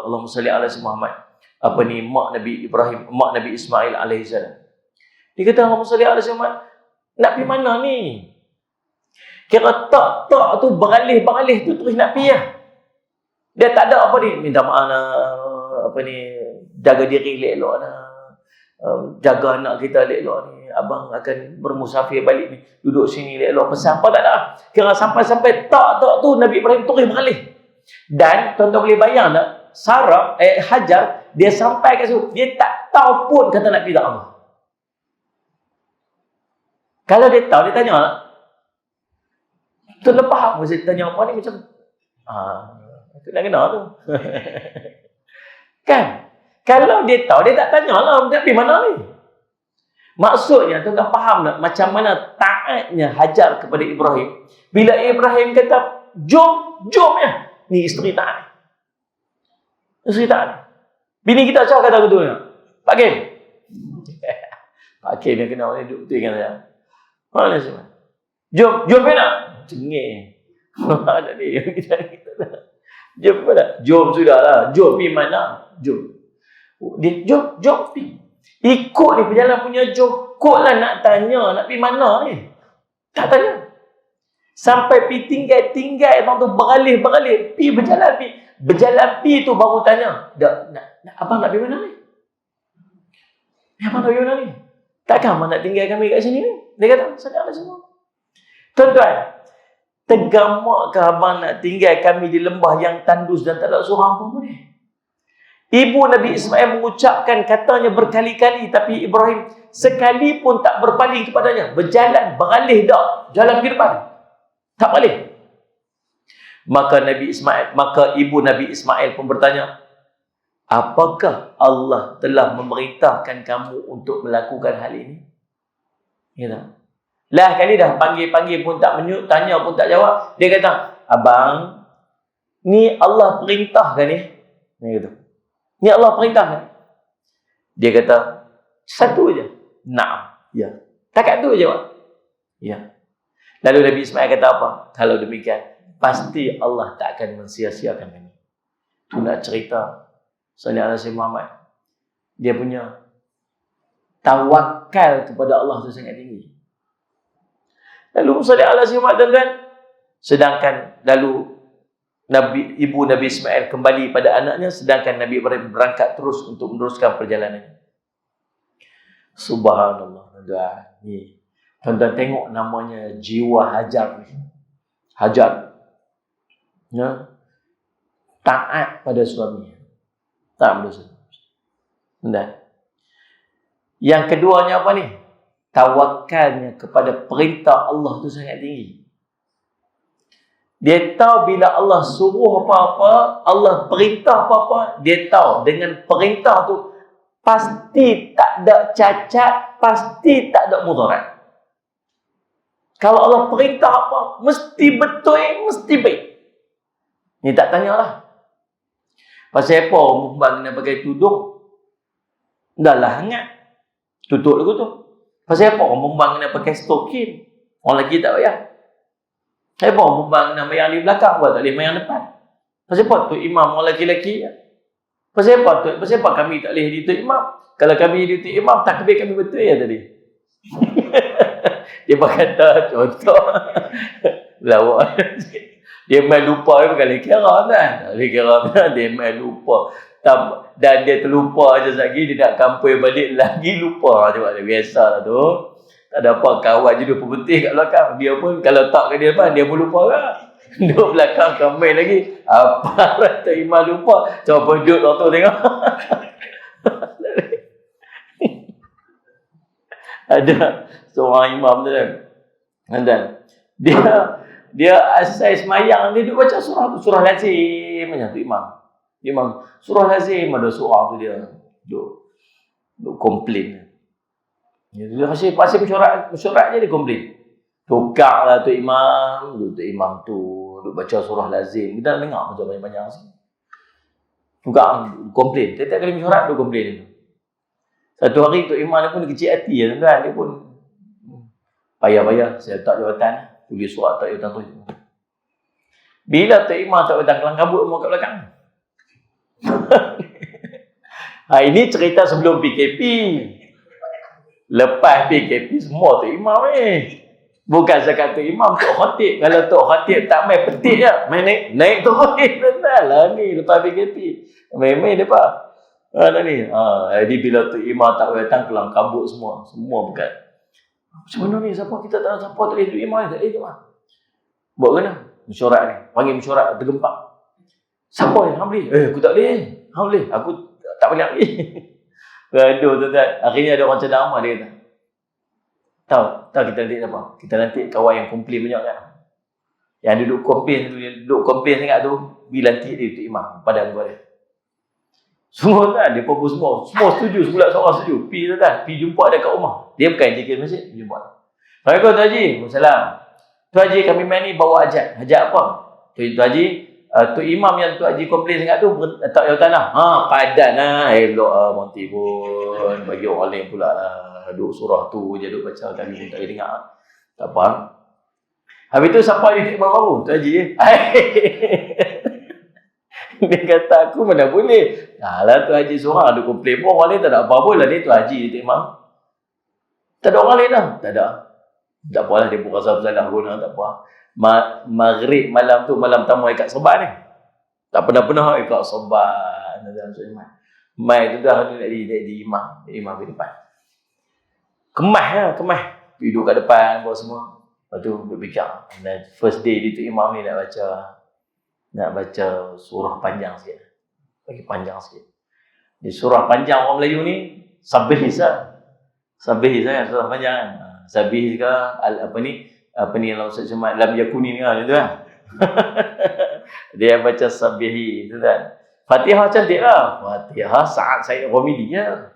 Allahumma salli ala Muhammad, mak Nabi Ismail alaihissalam. Dia kata, "Allahumma salli ala Muhammad, nak pergi mana ni?" Kira tak tu beralih tu terus nak pergi lah. Dia tak ada minta maaf nak, jaga diri elok-elok nak, jaga anak kita elok-elok ni, abang akan bermusafir balik ni, duduk sini elok-elok, pesan apa tak ada. Kira sampai tak tu Nabi Ibrahim terus beralih. Dan tuan-tuan boleh bayang tak, Hajar, dia sampai kat situ, dia tak tahu pun kata nak pergi tak apa. Kalau dia tahu, dia tanya tak? Terlepas mesti tanya apa ni macam itu nak kena tu. Kan? Kalau dia tahu, dia tak tanyalah nak pergi mana ni. Maksudnya tuan-tuan faham tak macam mana taatnya Hajar kepada Ibrahim. Bila Ibrahim kata jom ya. Ni isteri taat. Isteri taat. Bini kita cakap kata betul tak? Pak Kim. Pak Kim yang kenal ni duduk betul kan saya. Mana sih? Jom nak. Cengih. Ada ni kita. Jom mana? Jom sudahlah. Jom pergi mana? Jom. Dia jom pergi. Ikut ni perjalanan punya jom. Kotlah nak tanya nak pergi mana ni. Tak tanya. Sampai pergi tinggal abang tu beralih. Pergi berjalan pergi tu baru tanya. Abang nak pergi mana ni? Abang nak pergi mana ni? Takkan abang nak tinggal kami kat sini ni? Dia kata, sadar lah semua. Tuan-tuan, tegamakkah abang nak tinggal kami di lembah yang tandus dan tak ada seorang pun ni? Ibu Nabi Ismail mengucapkan katanya berkali-kali, tapi Ibrahim sekali pun tak berpaling kepadanya. Beralih dah. Jalan pergi depan. Tak balik. Maka ibu Nabi Ismail pun bertanya, apakah Allah telah memerintahkan kamu untuk melakukan hal ini? Gitu. Lah kali dah panggil pun tak menyut, tanya pun tak jawab. Dia kata, abang, ni Allah perintahkan ni. Dia kata, ni Allah perintahkan. Dia kata, satu je. Naam. Ya. Takat tu je, Pak. Ya. Lalu Nabi Ismail kata apa? Kalau demikian, pasti Allah tak akan mensia-siakan kami. Tu nak cerita Sayyidina Muhammad. Dia punya tawakal kepada Allah tu sangat tinggi. Lalu Sayyidina Muhammad tuan-tuan, sedangkan lalu ibu Nabi Ismail kembali pada anaknya, sedangkan Nabi Ibrahim berangkat terus untuk meneruskan perjalanan. Subhanallah. Ni tuan-tuan tengok namanya jiwa Hajar ni. Hajar. Ya. Taat pada suami. Taat pada suami. Dan yang keduanya apa ni? Tawakalnya kepada perintah Allah tu sangat tinggi. Dia tahu bila Allah suruh apa-apa, Allah perintah apa-apa, dia tahu dengan perintah tu pasti tak ada cacat, pasti tak ada mudarat. Kalau Allah perintah apa, mesti betul, mesti baik. Ni tak tanyalah. Pasal apa umumkan kena pakai tudung? Dah lah hangat. Tutup lagu tu. Pasal apa umumkan kena pakai stokin? Orang lelaki tak payah. Pasal apa umumkan kena mayang di belakang? Buat tak boleh mayang depan. Pasal apa tu imam orang lelaki-lelaki? Pasal apa kami tak boleh jadi tu imam? Kalau kami jadi tu imam, takbir kami betul ya tadi. Dia berkata contoh lawak. Dia main lupa bukan lagi kira kan. Lagi kira dia main lupa. Dan dia terlupa aja lagi, dia nak kampung balik lagi lupa. Cuba dia biasalah tu. Tak ada apa, kawan je 20 putih kat belakang. Dia pun kalau tak ke dia depan, dia pun lupa kan. Duduk belakang kambing lagi. Apa Tok Imam lupa. Coba duduk tu tengok. Ada seorang imam tu kan. Dan dia asal semayang dia duduk baca surah lazim macam tu imam surah lazim ada surah tu dia duduk komplain. Dia masih mesyuarat je dia komplain. Tukar lah tu imam tu duduk baca surah lazim. Kita dengar macam banyak-banyak sini. Tukar komplain. Setiap kali mesyuarat tu komplain tu. Satu hari tu imam ni pun kecil hati ya tuan. Dia pun payah-payah saya letak jawatan, tulis surat tak jawatan tu. Bila tu imam tak jawatan kelang kabut mau kat belakang. Ini cerita sebelum PKP. Lepas PKP semua tu imam ni. Bukan zakat tu imam, tok khatib. Kalau tok khatib tak main petik je, main naik tok khatib lah ni lepas PKP. Main depa. Ni. Jadi bila tu imam tak datang kelang kabut semua bukan. Macam mana ni? Siapa kita tak siapa tak boleh tu imam ni? Tak boleh tu mah. Buat kena? Mesyuarat ni. Panggil mesyuarat tergempak. Siapa ni? Hang boleh? Aku tak boleh. Hang boleh? Aku tak boleh ambil. Gaduh tuan-tuan. Akhirnya ada orang cenderamah dia kata. Tahu kita nanti apa? Kita nanti kawan yang komplain banyak kan. Yang duduk komplain sangat tu, bila nanti dia tu imam pada gua dia. Semua kan, dia pun semua setuju, sebulan seorang setuju. Pergi jumpa dia kat rumah. Dia bukan zikir masjid, pergi jumpa. Assalamualaikum Tuan Haji. Waalaikumsalam. Tuan Haji kami main ni bawa hajat. Hajat apa? Tuan Haji, tu imam yang Tuan Haji komplain sangat tu tak jawatan lah. Padan lah. Elok lah Monty pun. Bagi orang lain pula lah. Duduk surah tu je duduk baca. Kami pun tak boleh dengar. Tak apa. Habis tu siapa dia baru? Tuan Haji. Dia kata aku mana boleh. Lah tu Haji seorang ada komplain pun orang lain tak ada apa-apa lah. Dia tu Haji dia imam. Tak ada orang lain dah. Tak ada. Tak apalah dia pun rasa bersalah guna tak apa. Maghrib malam tu malam tamu ikat serban ni. Tak pernah ikat serban dalam iman. Mai tu dah nak jadi imam. Jadi imam di depan. Kemas. Duduk kat depan bawa semua. Lepas tu berfikir. First day dia tu imam ni nak baca surah panjang sikit. Bagi panjang sikit. Di surah panjang orang Melayu ni sabih lah. Sabih kan surah panjang kan. Sabih ke apa ni dalam Ustaz Jumat lam yakuni ni gitu kan. Dia baca sabih tu kan. Fatihah cantik lah. Fatihah Sa'ad Said Ghamidi ya.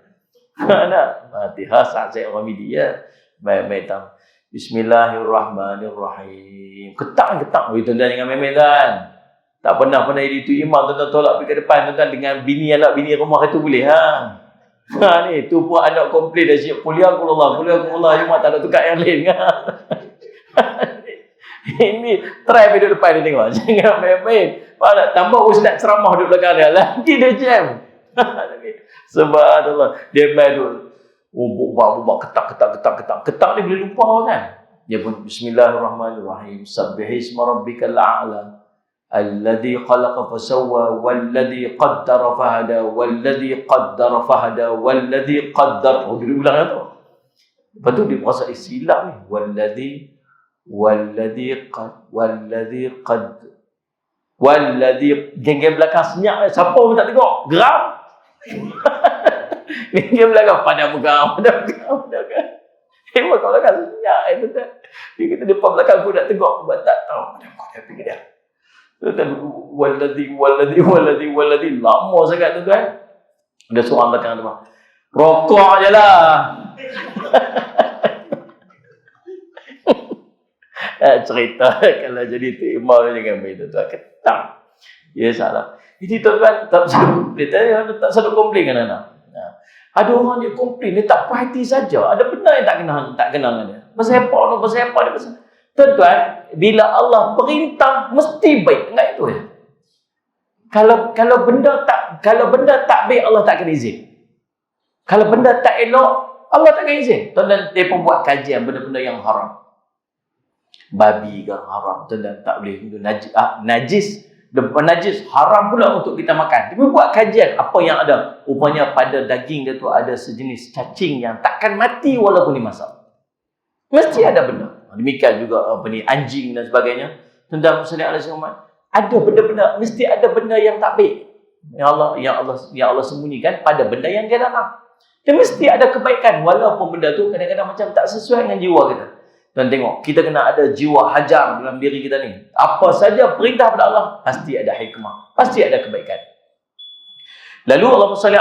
Fatihah Sa'ad Said Ghamidi ya. Baik tam. Bismillahirrahmanirrahim. Ketak gitu dengan memen kan. Tak pernah jadi tu imam tuan-tuan tolak pergi ke depan tuan-tuan dengan anak bini rumah itu boleh ni tu pun anak komplain dah siap kuliah Allah cuma tak ada tukar yang lain kan. Ini try duduk depan dia tengok jangan main-main. Malah tambah ustaz ceramah duduk belakang dia lagi dia jam. Subhanallah dia main duduk bubak ketak dia boleh lupa kan. Dia pun bismillahirrahmanirrahim sabbihisma rabbikal a'la alladhi khalaqa fasawwa walladhi qaddara fahada walladhi qaddara fahada walladhi qaddara. Dia ulang tu. Lepas tu dia merasa silap ni. Walladhi geng-geng belakang senyap siapa pun tak tengok. Geram. Geng-geng belakang pada muka. Hebat kalau belakang senyap itu tak. Dia kata depan belakang aku nak tengok. Aku tak tahu. Pada muka dia pergi dia. Walladhi lama sangat tu kan. Ada seorang belakang tu. Rokok je lah. Cerita kalau jadi tu imam jangan main tu ketang. Ya salah. Ini tuan-tuan tak selalu komplain kan anak. Ada orang dia komplain dia tak puas hati saja. Ada benda yang tak kenal dengan dia. Pasal apa dia. Tuan-tuan, bila Allah perintah mesti baik. Enggak itu ya. Kalau benda tak baik Allah tak akan izin. Kalau benda tak elok Allah tak akan izin. Tuan-tuan dia pun buat kajian benda-benda yang haram. Babi ke haram, tuan-tuan tak boleh najis haram pula untuk kita makan. Dia buat kajian apa yang ada. Rupanya pada daging dia tu ada sejenis cacing yang takkan mati walaupun dimasak. Mesti ada benda. Demikian juga anjing dan sebagainya. Tuan-tuan sekalian ada benda-benda, mesti ada benda yang tak baik. Yang Allah sembunyikan pada benda yang dia larang. Dia mesti ada kebaikan walaupun benda tu kadang-kadang macam tak sesuai dengan jiwa kita. Dan tengok, kita kena ada jiwa hajar dalam diri kita ni. Apa saja perintah pada Allah, pasti ada hikmah, pasti ada kebaikan. Lalu Allahumma salli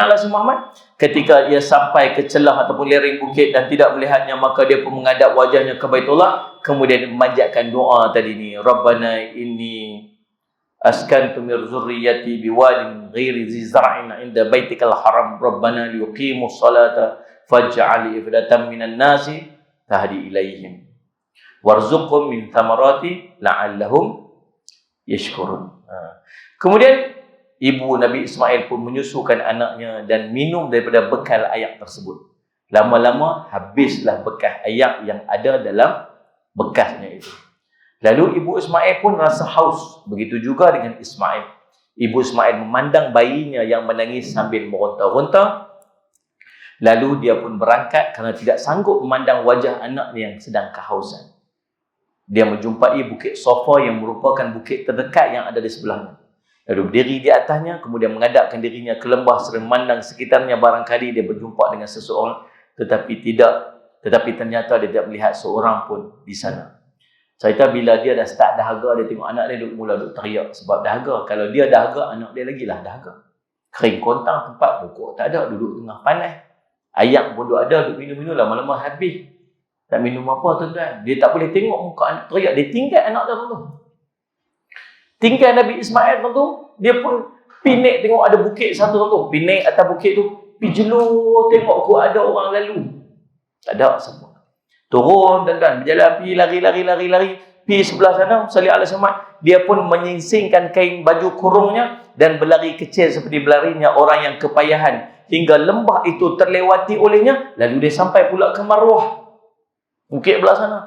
ala Muhammad, ketika ia sampai ke celah ataupun lereng bukit dan tidak melihatnya, maka dia pun menghadap wajahnya ke Baitullah, kemudian memanjatkan doa tadi ni, Rabbana inni askantu min zurriyyati biwadin ghairi zi zar'in 'inda baitikal haram Rabbana liyuqimus salata faj'al ifdatan minan nasi tahdi ilaihim warzuqhum min thamarati la'allahum yashkurun. Kemudian ibu Nabi Ismail pun menyusukan anaknya dan minum daripada bekal ayak tersebut. Lama-lama habislah bekas ayak yang ada dalam bekasnya itu. Lalu ibu Ismail pun rasa haus. Begitu juga dengan Ismail. Ibu Ismail memandang bayinya yang menangis sambil meronta-ronta. Lalu dia pun berangkat kerana tidak sanggup memandang wajah anaknya yang sedang kehausan. Dia menjumpai bukit Safa yang merupakan bukit terdekat yang ada di sebelahnya. Lalu berdiri di atasnya, kemudian menghadapkan dirinya ke lembah serta memandang sekitarnya, barangkali dia berjumpa dengan seseorang, tetapi ternyata dia tidak melihat seorang pun di sana. Cerita bila dia dah start dahaga, dia tengok anak dia mula teriak sebab dahaga. Kalau dia dahaga, anak dia lagi lah dahaga. Kering kontang, tempat pokok tak ada, duduk tengah panas. Ayak pun ada, duduk minum-minum, lama-lama habis. Tak minum apa tuan-tuan. Dia tak boleh tengok muka anak teriak. Dia tinggal anak dia tu. Tinggal Nabi Ismail tu, dia pun pinik tengok ada bukit satu tu. Pinik atas bukit tu, pergi jelur tengok kok ada orang lalu. Tak ada siapa. Turun dan berjalan, pergi lari. Pergi sebelah sana, salih ala Muhammad. Dia pun menyingsingkan kain baju kurungnya dan berlari kecil seperti berlarinya orang yang kepayahan. Hingga lembah itu terlewati olehnya, lalu dia sampai pula ke Marwah. Bukit belah sana.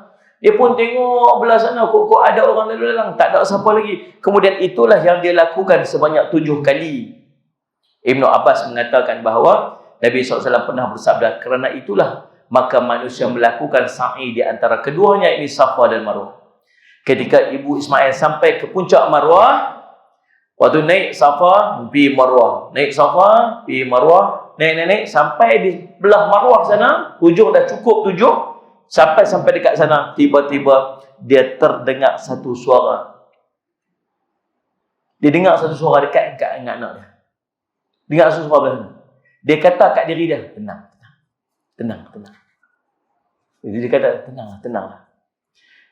Dia pun tengok belah sana, kok ada orang lalu lalang. Tak ada siapa lagi. Kemudian itulah yang dia lakukan sebanyak 7 kali. Ibnu Abbas mengatakan bahawa Nabi SAW pernah bersabda, kerana itulah maka manusia melakukan sa'i di antara keduanya, ini Safa dan Marwah. Ketika ibu Ismail sampai ke puncak Marwah, waktu naik Safa, pergi Marwah. Naik Safa, pergi Marwah. Naik, sampai di belah Marwah sana, hujung dah cukup 7. Sampai dekat sana, tiba-tiba dia terdengar satu suara. Dia dengar satu suara dekat anak dia. Dengar satu suara belah sana. Dia kata kat diri dia, tenang. Jadi dia kata, tenang.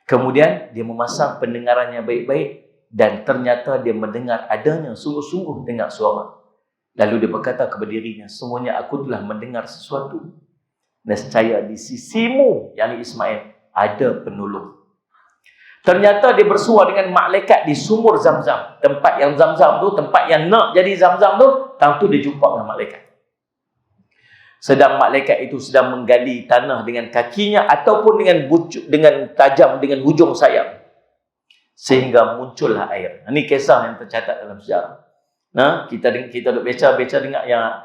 Kemudian dia memasang pendengarannya baik-baik dan ternyata dia mendengar adanya, sungguh-sungguh dengar suara. Lalu dia berkata kepada dirinya, semuanya aku telah mendengar sesuatu. Nescaya di sisimu, yakni Ismail, ada penolong. Ternyata dia bersua dengan malaikat di sumur Zamzam. Tempat yang Zamzam tu, tempat yang nak jadi Zamzam tu, tentu dia jumpa dengan malaikat. Sedang malaikat itu sedang menggali tanah dengan kakinya ataupun dengan tajam dengan hujung sayap. Sehingga muncullah air. Ini kisah yang tercatat dalam sejarah. Nah, kita duk baca dengar yang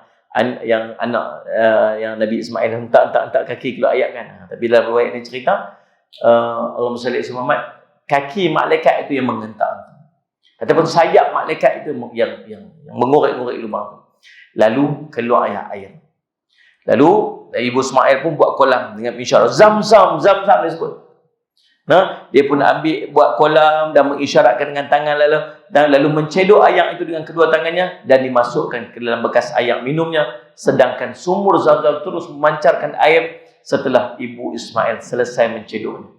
anak yang Nabi Ismail hentak kaki keluar ayat kan. Tapi dalam riwayat ni cerita Allahumma salli ala Muhammad, kaki malaikat itu yang menghentak. Ataupun sayap malaikat itu yang mengorek-ngorek lubang tu. Lalu keluar air. Lalu ibu Ismail pun buat kolam dengan isyarat Zamzam dia sebut. Nah, dia pun buat kolam dan mengisyaratkan dengan tangan lalu mencedok ayak itu dengan kedua tangannya dan dimasukkan ke dalam bekas ayak minumnya, sedangkan sumur Zamzam terus memancarkan air setelah ibu Ismail selesai mencedoknya.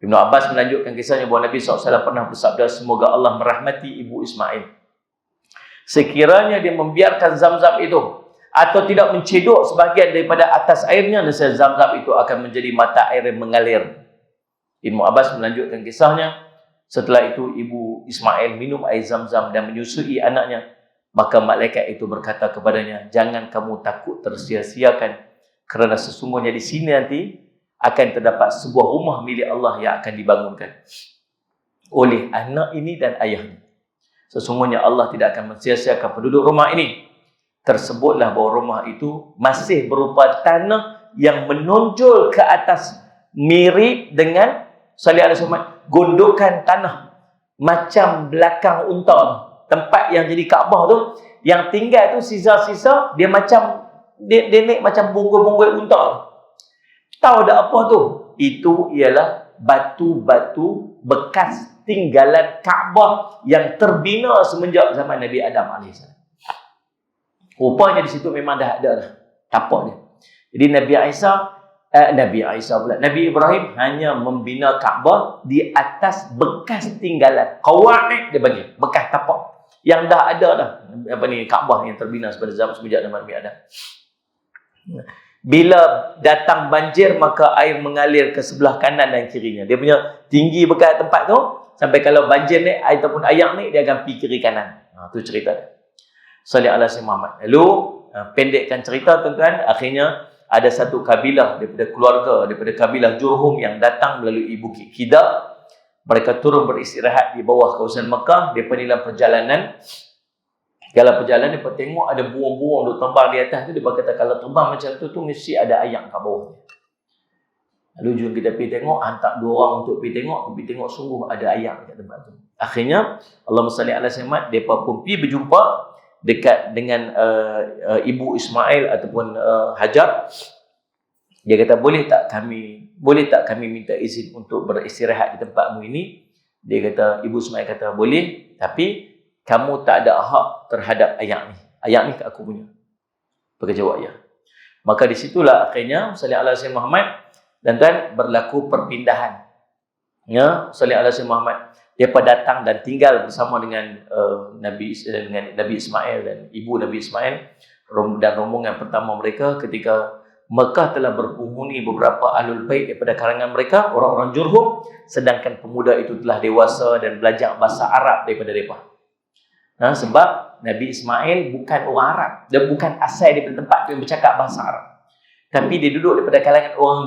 Ibnu Abbas melanjutkan kisahnya bahawa Nabi SAW pernah bersabda, semoga Allah merahmati ibu Ismail. Sekiranya dia membiarkan Zamzam itu atau tidak mencedok sebahagian daripada atas airnya, nescaya Zamzam itu akan menjadi mata air yang mengalir. Ibnu Abbas melanjutkan kisahnya, setelah itu ibu Ismail minum air Zamzam dan menyusui anaknya, maka malaikat itu berkata kepadanya, jangan kamu takut tersia-siakan, kerana sesungguhnya di sini nanti akan terdapat sebuah rumah milik Allah yang akan dibangunkan oleh anak ini dan ayahnya. Sesungguhnya Allah tidak akan mensia-siakan penduduk rumah ini. Tersebutlah bahawa rumah itu masih berupa tanah yang menonjol ke atas, mirip dengan salih alaihi wasallam, gundukan tanah macam belakang unta. Tempat yang jadi Kaabah tu, yang tinggal tu sisa-sisa dia macam dia naik macam bonggol-bonggol unta. Tahu tak apa tu? Itu ialah batu-batu bekas tinggalan Kaabah yang terbina semenjak zaman Nabi Adam AS. Rupanya di situ memang dah ada dah tapak dia. Jadi Nabi Ibrahim hanya membina Kaabah di atas bekas tinggalan. Qawaid dia bagi, bekas tapak yang dah ada dah Kaabah yang terbina semenjak zaman Nabi Adam. Bila datang banjir, maka air mengalir ke sebelah kanan dan kirinya. Dia punya tinggi bekas tempat tu, sampai kalau banjir ni ataupun air ni, dia akan pergi kiri kanan. Tu cerita dia. Salih ala Sayyidina Muhammad. Lalu pendekkan cerita tuan-tuan, akhirnya ada satu kabilah daripada keluarga, daripada kabilah Jurhum yang datang melalui Bukit Kida. Mereka turun beristirahat di bawah kawasan Mekah. Mereka dalam perjalanan. Dalam perjalanan, mereka tengok ada burung-burung duk terbang di atas tu. Dia berkata, kalau terbang macam tu mesti ada ayam kat bawah. Lalu jom kita pergi tengok, hantar 2 orang untuk pergi tengok sungguh ada ayam dekat tempat tu. Akhirnya, Allahumma salli ala Sayyidina, mereka pun pergi berjumpa dekat dengan ibu Ismail ataupun Hajar. Dia kata, boleh tak kami minta izin untuk beristirahat di tempatmu ini? Dia kata, ibu Ismail kata, boleh, tapi kamu tak ada hak terhadap ayak ni. Ayak ni kat aku punya. Pakai jawab ya. Maka di situlah akhirnya sallallahu alaihi wasallam Muhammad dan tuan berlaku perpindahan. Ya, sallallahu alaihi wasallam Muhammad. Depa datang dan tinggal bersama dengan Nabi Ismail dan ibu Nabi Ismail dan rombongan pertama mereka ketika Mekah telah berpenghuni beberapa ahlul bait daripada kalangan mereka, orang-orang Jurhum, sedangkan pemuda itu telah dewasa dan belajar bahasa Arab daripada mereka. Sebab Nabi Ismail bukan orang Arab. Dia bukan asal daripada tempat tu yang bercakap bahasa Arab. Tapi dia duduk daripada kalangan orang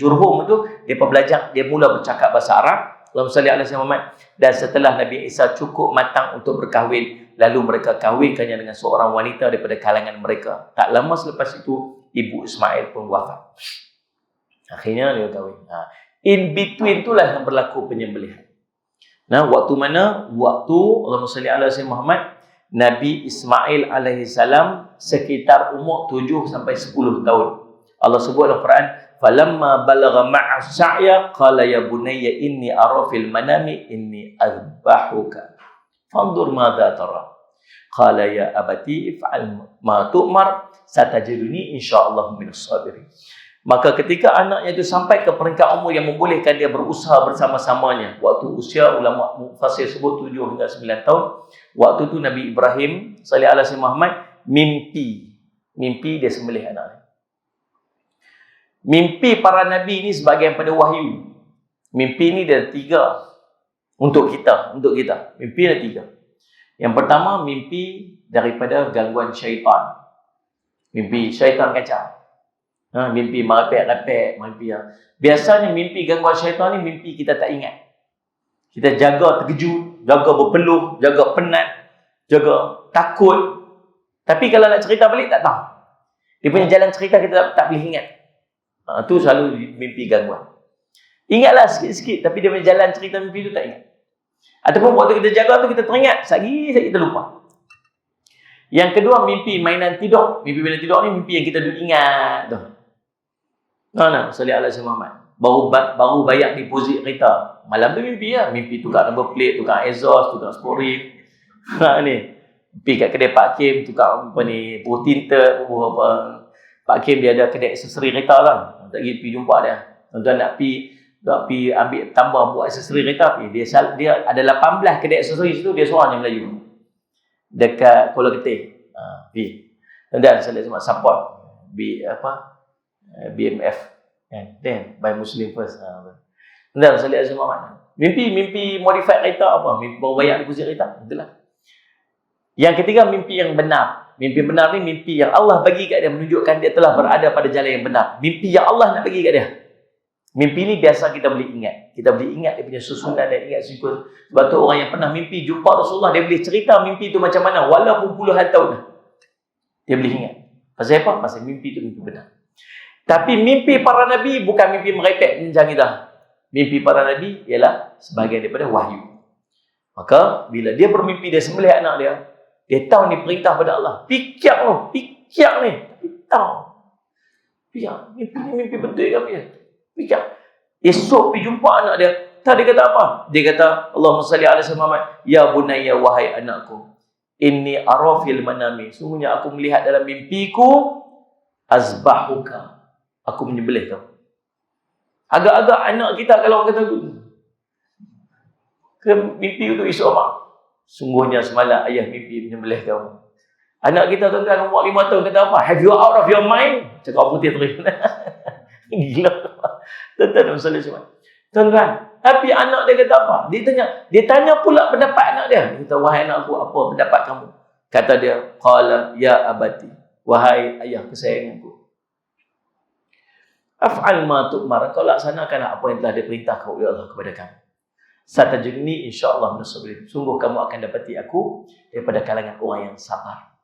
Jurhum tu, dia mula bercakap bahasa Arab. Allahumma salli ala Sayyidina Muhammad. Dan setelah Nabi Isa cukup matang untuk berkahwin, lalu mereka kahwinkannya dengan seorang wanita daripada kalangan mereka. Tak lama selepas itu, ibu Ismail pun wafat. Akhirnya dia kahwin. In between itulah yang berlaku penyembelihan. Waktu mana? Waktu Allahumma salli ala Sayyidina Muhammad, Nabi Ismail alaihi salam sekitar umur 7 sampai 10 tahun. Allah sebut dalam Quran, falamma balagha ma'a sa'ya qala ya bunayya inni ara fil manami inni azbahuka fanzur madza tara. Qala ya abati if'al ma tu'mar satajiduni insyaallah minas sabirin. Maka ketika anaknya itu sampai ke peringkat umur yang membolehkan dia berusaha bersama-samanya, waktu usia ulama mufassir sebut 7 hingga 9 tahun, waktu itu Nabi Ibrahim sallallahu alaihi wasallam Muhammad mimpi dia sembelih anaknya. Mimpi para nabi ini sebagian pada wahyu. Mimpi ini ada 3 untuk kita. Mimpi ada 3. Yang pertama, mimpi daripada gangguan syaitan. Mimpi syaitan kacau. Mimpi merepek-repek, biasanya mimpi gangguan syaitan ni mimpi kita tak ingat. Kita jaga terkejut, jaga berpeluh, jaga penat, jaga takut. Tapi kalau nak cerita balik tak tahu. Dia punya jalan cerita kita tak boleh ingat. Tu selalu mimpi gangguan. Ingatlah sikit-sikit, tapi dia punya jalan cerita mimpi tu tak ingat. Ataupun waktu kita jaga tu kita teringat, sekali kita lupa. Yang kedua, mimpi mainan tidur. Mimpi mainan tidur ni mimpi yang kita duk ingat tu. Sallallahu alaihi Muhammad. Baru bayar deposit kereta. Malam tu mimpi lah. Mimpi tukar number plate, tukar exhaust, tukar sport rim. Ni. Pergi kat kedai Pak Kim, tukar buah tinta, apa. Pak Kim dia ada kedai aksesori kereta lah. Tak pergi jumpa dia. Tuan-tuan nak pergi ambil tambah buat aksesori kereta, pergi. Dia ada 18 kedai aksesori situ, dia seorang yang Melayu. Dekat Kuala Ketih. Pergi. Tuan-tuan saya support BMF then by Muslim First. Tuan-tuan saya lihat semua mimpi modify kereta apa, mimpi baru bayar deposit kereta, itulah. Yang ketiga, mimpi yang benar. Mimpi benar ni mimpi yang Allah bagi kat dia, menunjukkan dia telah berada pada jalan yang benar. Mimpi yang Allah nak bagi kat dia. Mimpi ni biasa kita boleh ingat. Kita boleh ingat dia punya susunan dan ingat sequence. Sebab tu orang yang pernah mimpi jumpa Rasulullah, dia boleh cerita mimpi tu macam mana walaupun puluhan tahun dah. Dia boleh ingat. Pasal apa? Pasal mimpi tu mimpi benar. Tapi mimpi para nabi bukan mimpi merepek macam kita. Mimpi para nabi ialah sebahagian daripada wahyu. Maka bila dia bermimpi dia sembelih anak dia, dia tahu ni perintah pada Allah. Fikir ni. Tapi tahu. Fikir, mimpi betul ke dia? Fikir. Esok pergi jumpa anak dia. Tak, dia kata apa? Dia kata, Allahumma salli ala Muhammad, ya bunayya, wahai anakku, inni ara fil manami, sungguhnya aku melihat dalam mimpiku, azbahuka, aku menyembelih kau. Agak-agak anak kita kalau orang kata tu, ke mimpi itu esok mak, sungguhnya semalam ayah mimpi menyembelih kau. Anak kita tuan-tuan umur 5 tahun kata apa? Have you out of your mind? Cakap putih terus. Gila. Tuan-tuan sallallahu alaihi wasallam. Tuan-tuan, tapi anak dia kata apa? Dia tanya pula pendapat anak dia. Dia kata, wahai anakku, apa pendapat kamu? Kata dia, qala ya abati, wahai ayah kesayanganku, af'al ma tu'mar, kau laksanakanlah apa yang telah diperintahkan oleh Allah kepada kamu. Satajidni insyaallah minas sabirin. Sungguh kamu akan dapati aku daripada kalangan orang yang sabar.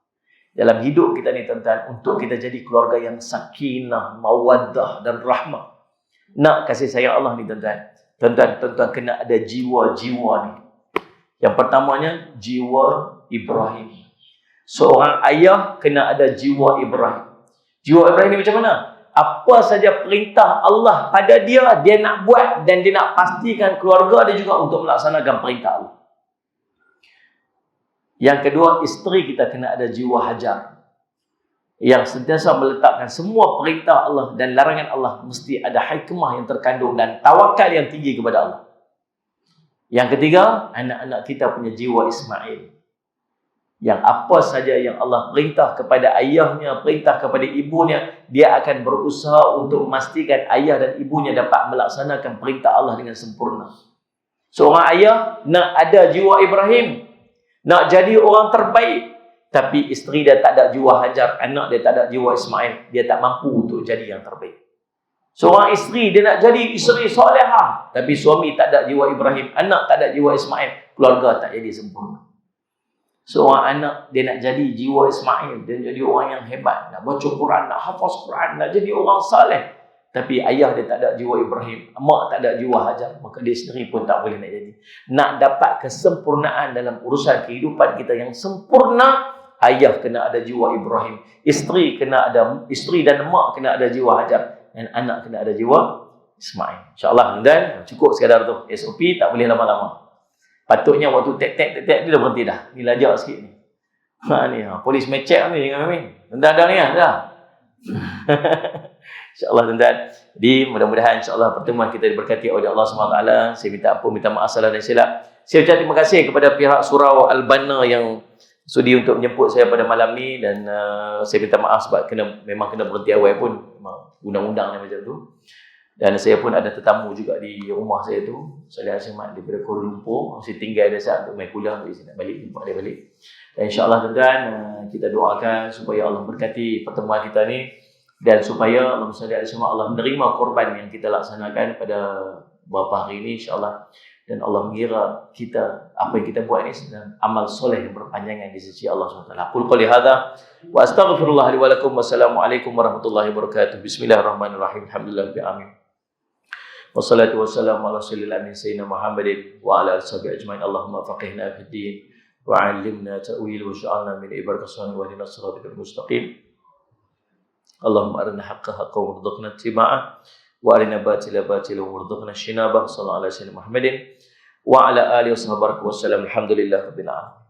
Dalam hidup kita ni tuan-tuan, untuk kita jadi keluarga yang sakinah, mawaddah dan rahmah, nak kasih sayang Allah ni tuan-tuan. Tuan-tuan kena ada jiwa-jiwa ni. Yang pertamanya, jiwa Ibrahim. Seorang ayah kena ada jiwa Ibrahim. Jiwa Ibrahim ni macam mana? Apa saja perintah Allah pada dia, dia nak buat dan dia nak pastikan keluarga dia juga untuk melaksanakan perintah Allah. Yang kedua, isteri kita kena ada jiwa Hajar, yang sentiasa meletakkan semua perintah Allah dan larangan Allah mesti ada hikmah yang terkandung dan tawakal yang tinggi kepada Allah. Yang ketiga, anak-anak kita punya jiwa Ismail, yang apa saja yang Allah perintah kepada ayahnya, perintah kepada ibunya, dia akan berusaha untuk memastikan ayah dan ibunya dapat melaksanakan perintah Allah dengan sempurna. Seorang ayah nak ada jiwa Ibrahim, nak jadi orang terbaik, tapi isteri dia tak ada jiwa Hajar, anak dia tak ada jiwa Ismail, dia tak mampu untuk jadi yang terbaik. Seorang isteri dia nak jadi isteri solehah, tapi suami tak ada jiwa Ibrahim, anak tak ada jiwa Ismail, keluarga tak jadi sempurna. Seorang anak dia nak jadi jiwa Ismail, dia jadi orang yang hebat, nak baca Quran, nak hafaz Quran, nak jadi orang saleh, tapi ayah dia tak ada jiwa Ibrahim, mak tak ada jiwa Hajar, maka dia sendiri pun tak boleh nak jadi. Nak dapat kesempurnaan dalam urusan kehidupan kita yang sempurna, ayah kena ada jiwa Ibrahim, isteri dan mak kena ada jiwa Hajar, dan anak kena ada jiwa Ismail. InsyaAllah, dan cukup sekadar tu. SOP tak boleh lama-lama. Patutnya waktu tek-tek dia dah berhenti dah. Ni lajak sikit ni. Polis mecek ni dengan Amin. Tentang dah ni dah. InsyaAllah tuan-tuan. Jadi mudah-mudahan insyaAllah pertemuan kita diberkati oleh Allah SWT. Saya minta ampun, minta maaf salah dan silap. Saya ucap terima kasih kepada pihak Surau Al-Banna yang sudi untuk menjemput saya pada malam ni, dan saya minta maaf sebab memang kena berhenti awal pun, memang undang-undang ni macam tu. Dan saya pun ada tetamu juga di rumah saya tu, Salih Al-Syimat daripada Kuala Lumpur, masih tinggal dia saat untuk main kuliah, jadi saya nak balik jumpa dia balik. Dan insyaAllah tuan-tuan, kita doakan supaya Allah berkati pertemuan kita ni, dan supaya Allah menerima korban yang kita laksanakan pada beberapa hari ini insyaAllah, dan Allah mengira kita, apa yang kita buat ini sedang amal soleh yang berpanjangan di sisi Allah SWT. Qul qali hadza wa astaghfirullah li wa lakum. Wassalamualaikum warahmatullahi wabarakatuh. Bismillahirrahmanirrahim. Alhamdulillahirabbil alamin. Wassalatu wassalamu ala rasulil amin sayyidina Muhammadin wa ala alihi ajmain. Allahumma faqihna fid din wa 'allimna ta'wil wa ja'alna min ibadikas salihin wa ihdinas siratal mustaqim. Allahumma arina haqqan haqqan warzuqna ittiba'ah wa arina batila batilan warzuqna ijtinabah. Sallallahu alaihi wasallam Muhammadin wa ala alihi wasallam. Alhamdulillah rabbil alamin.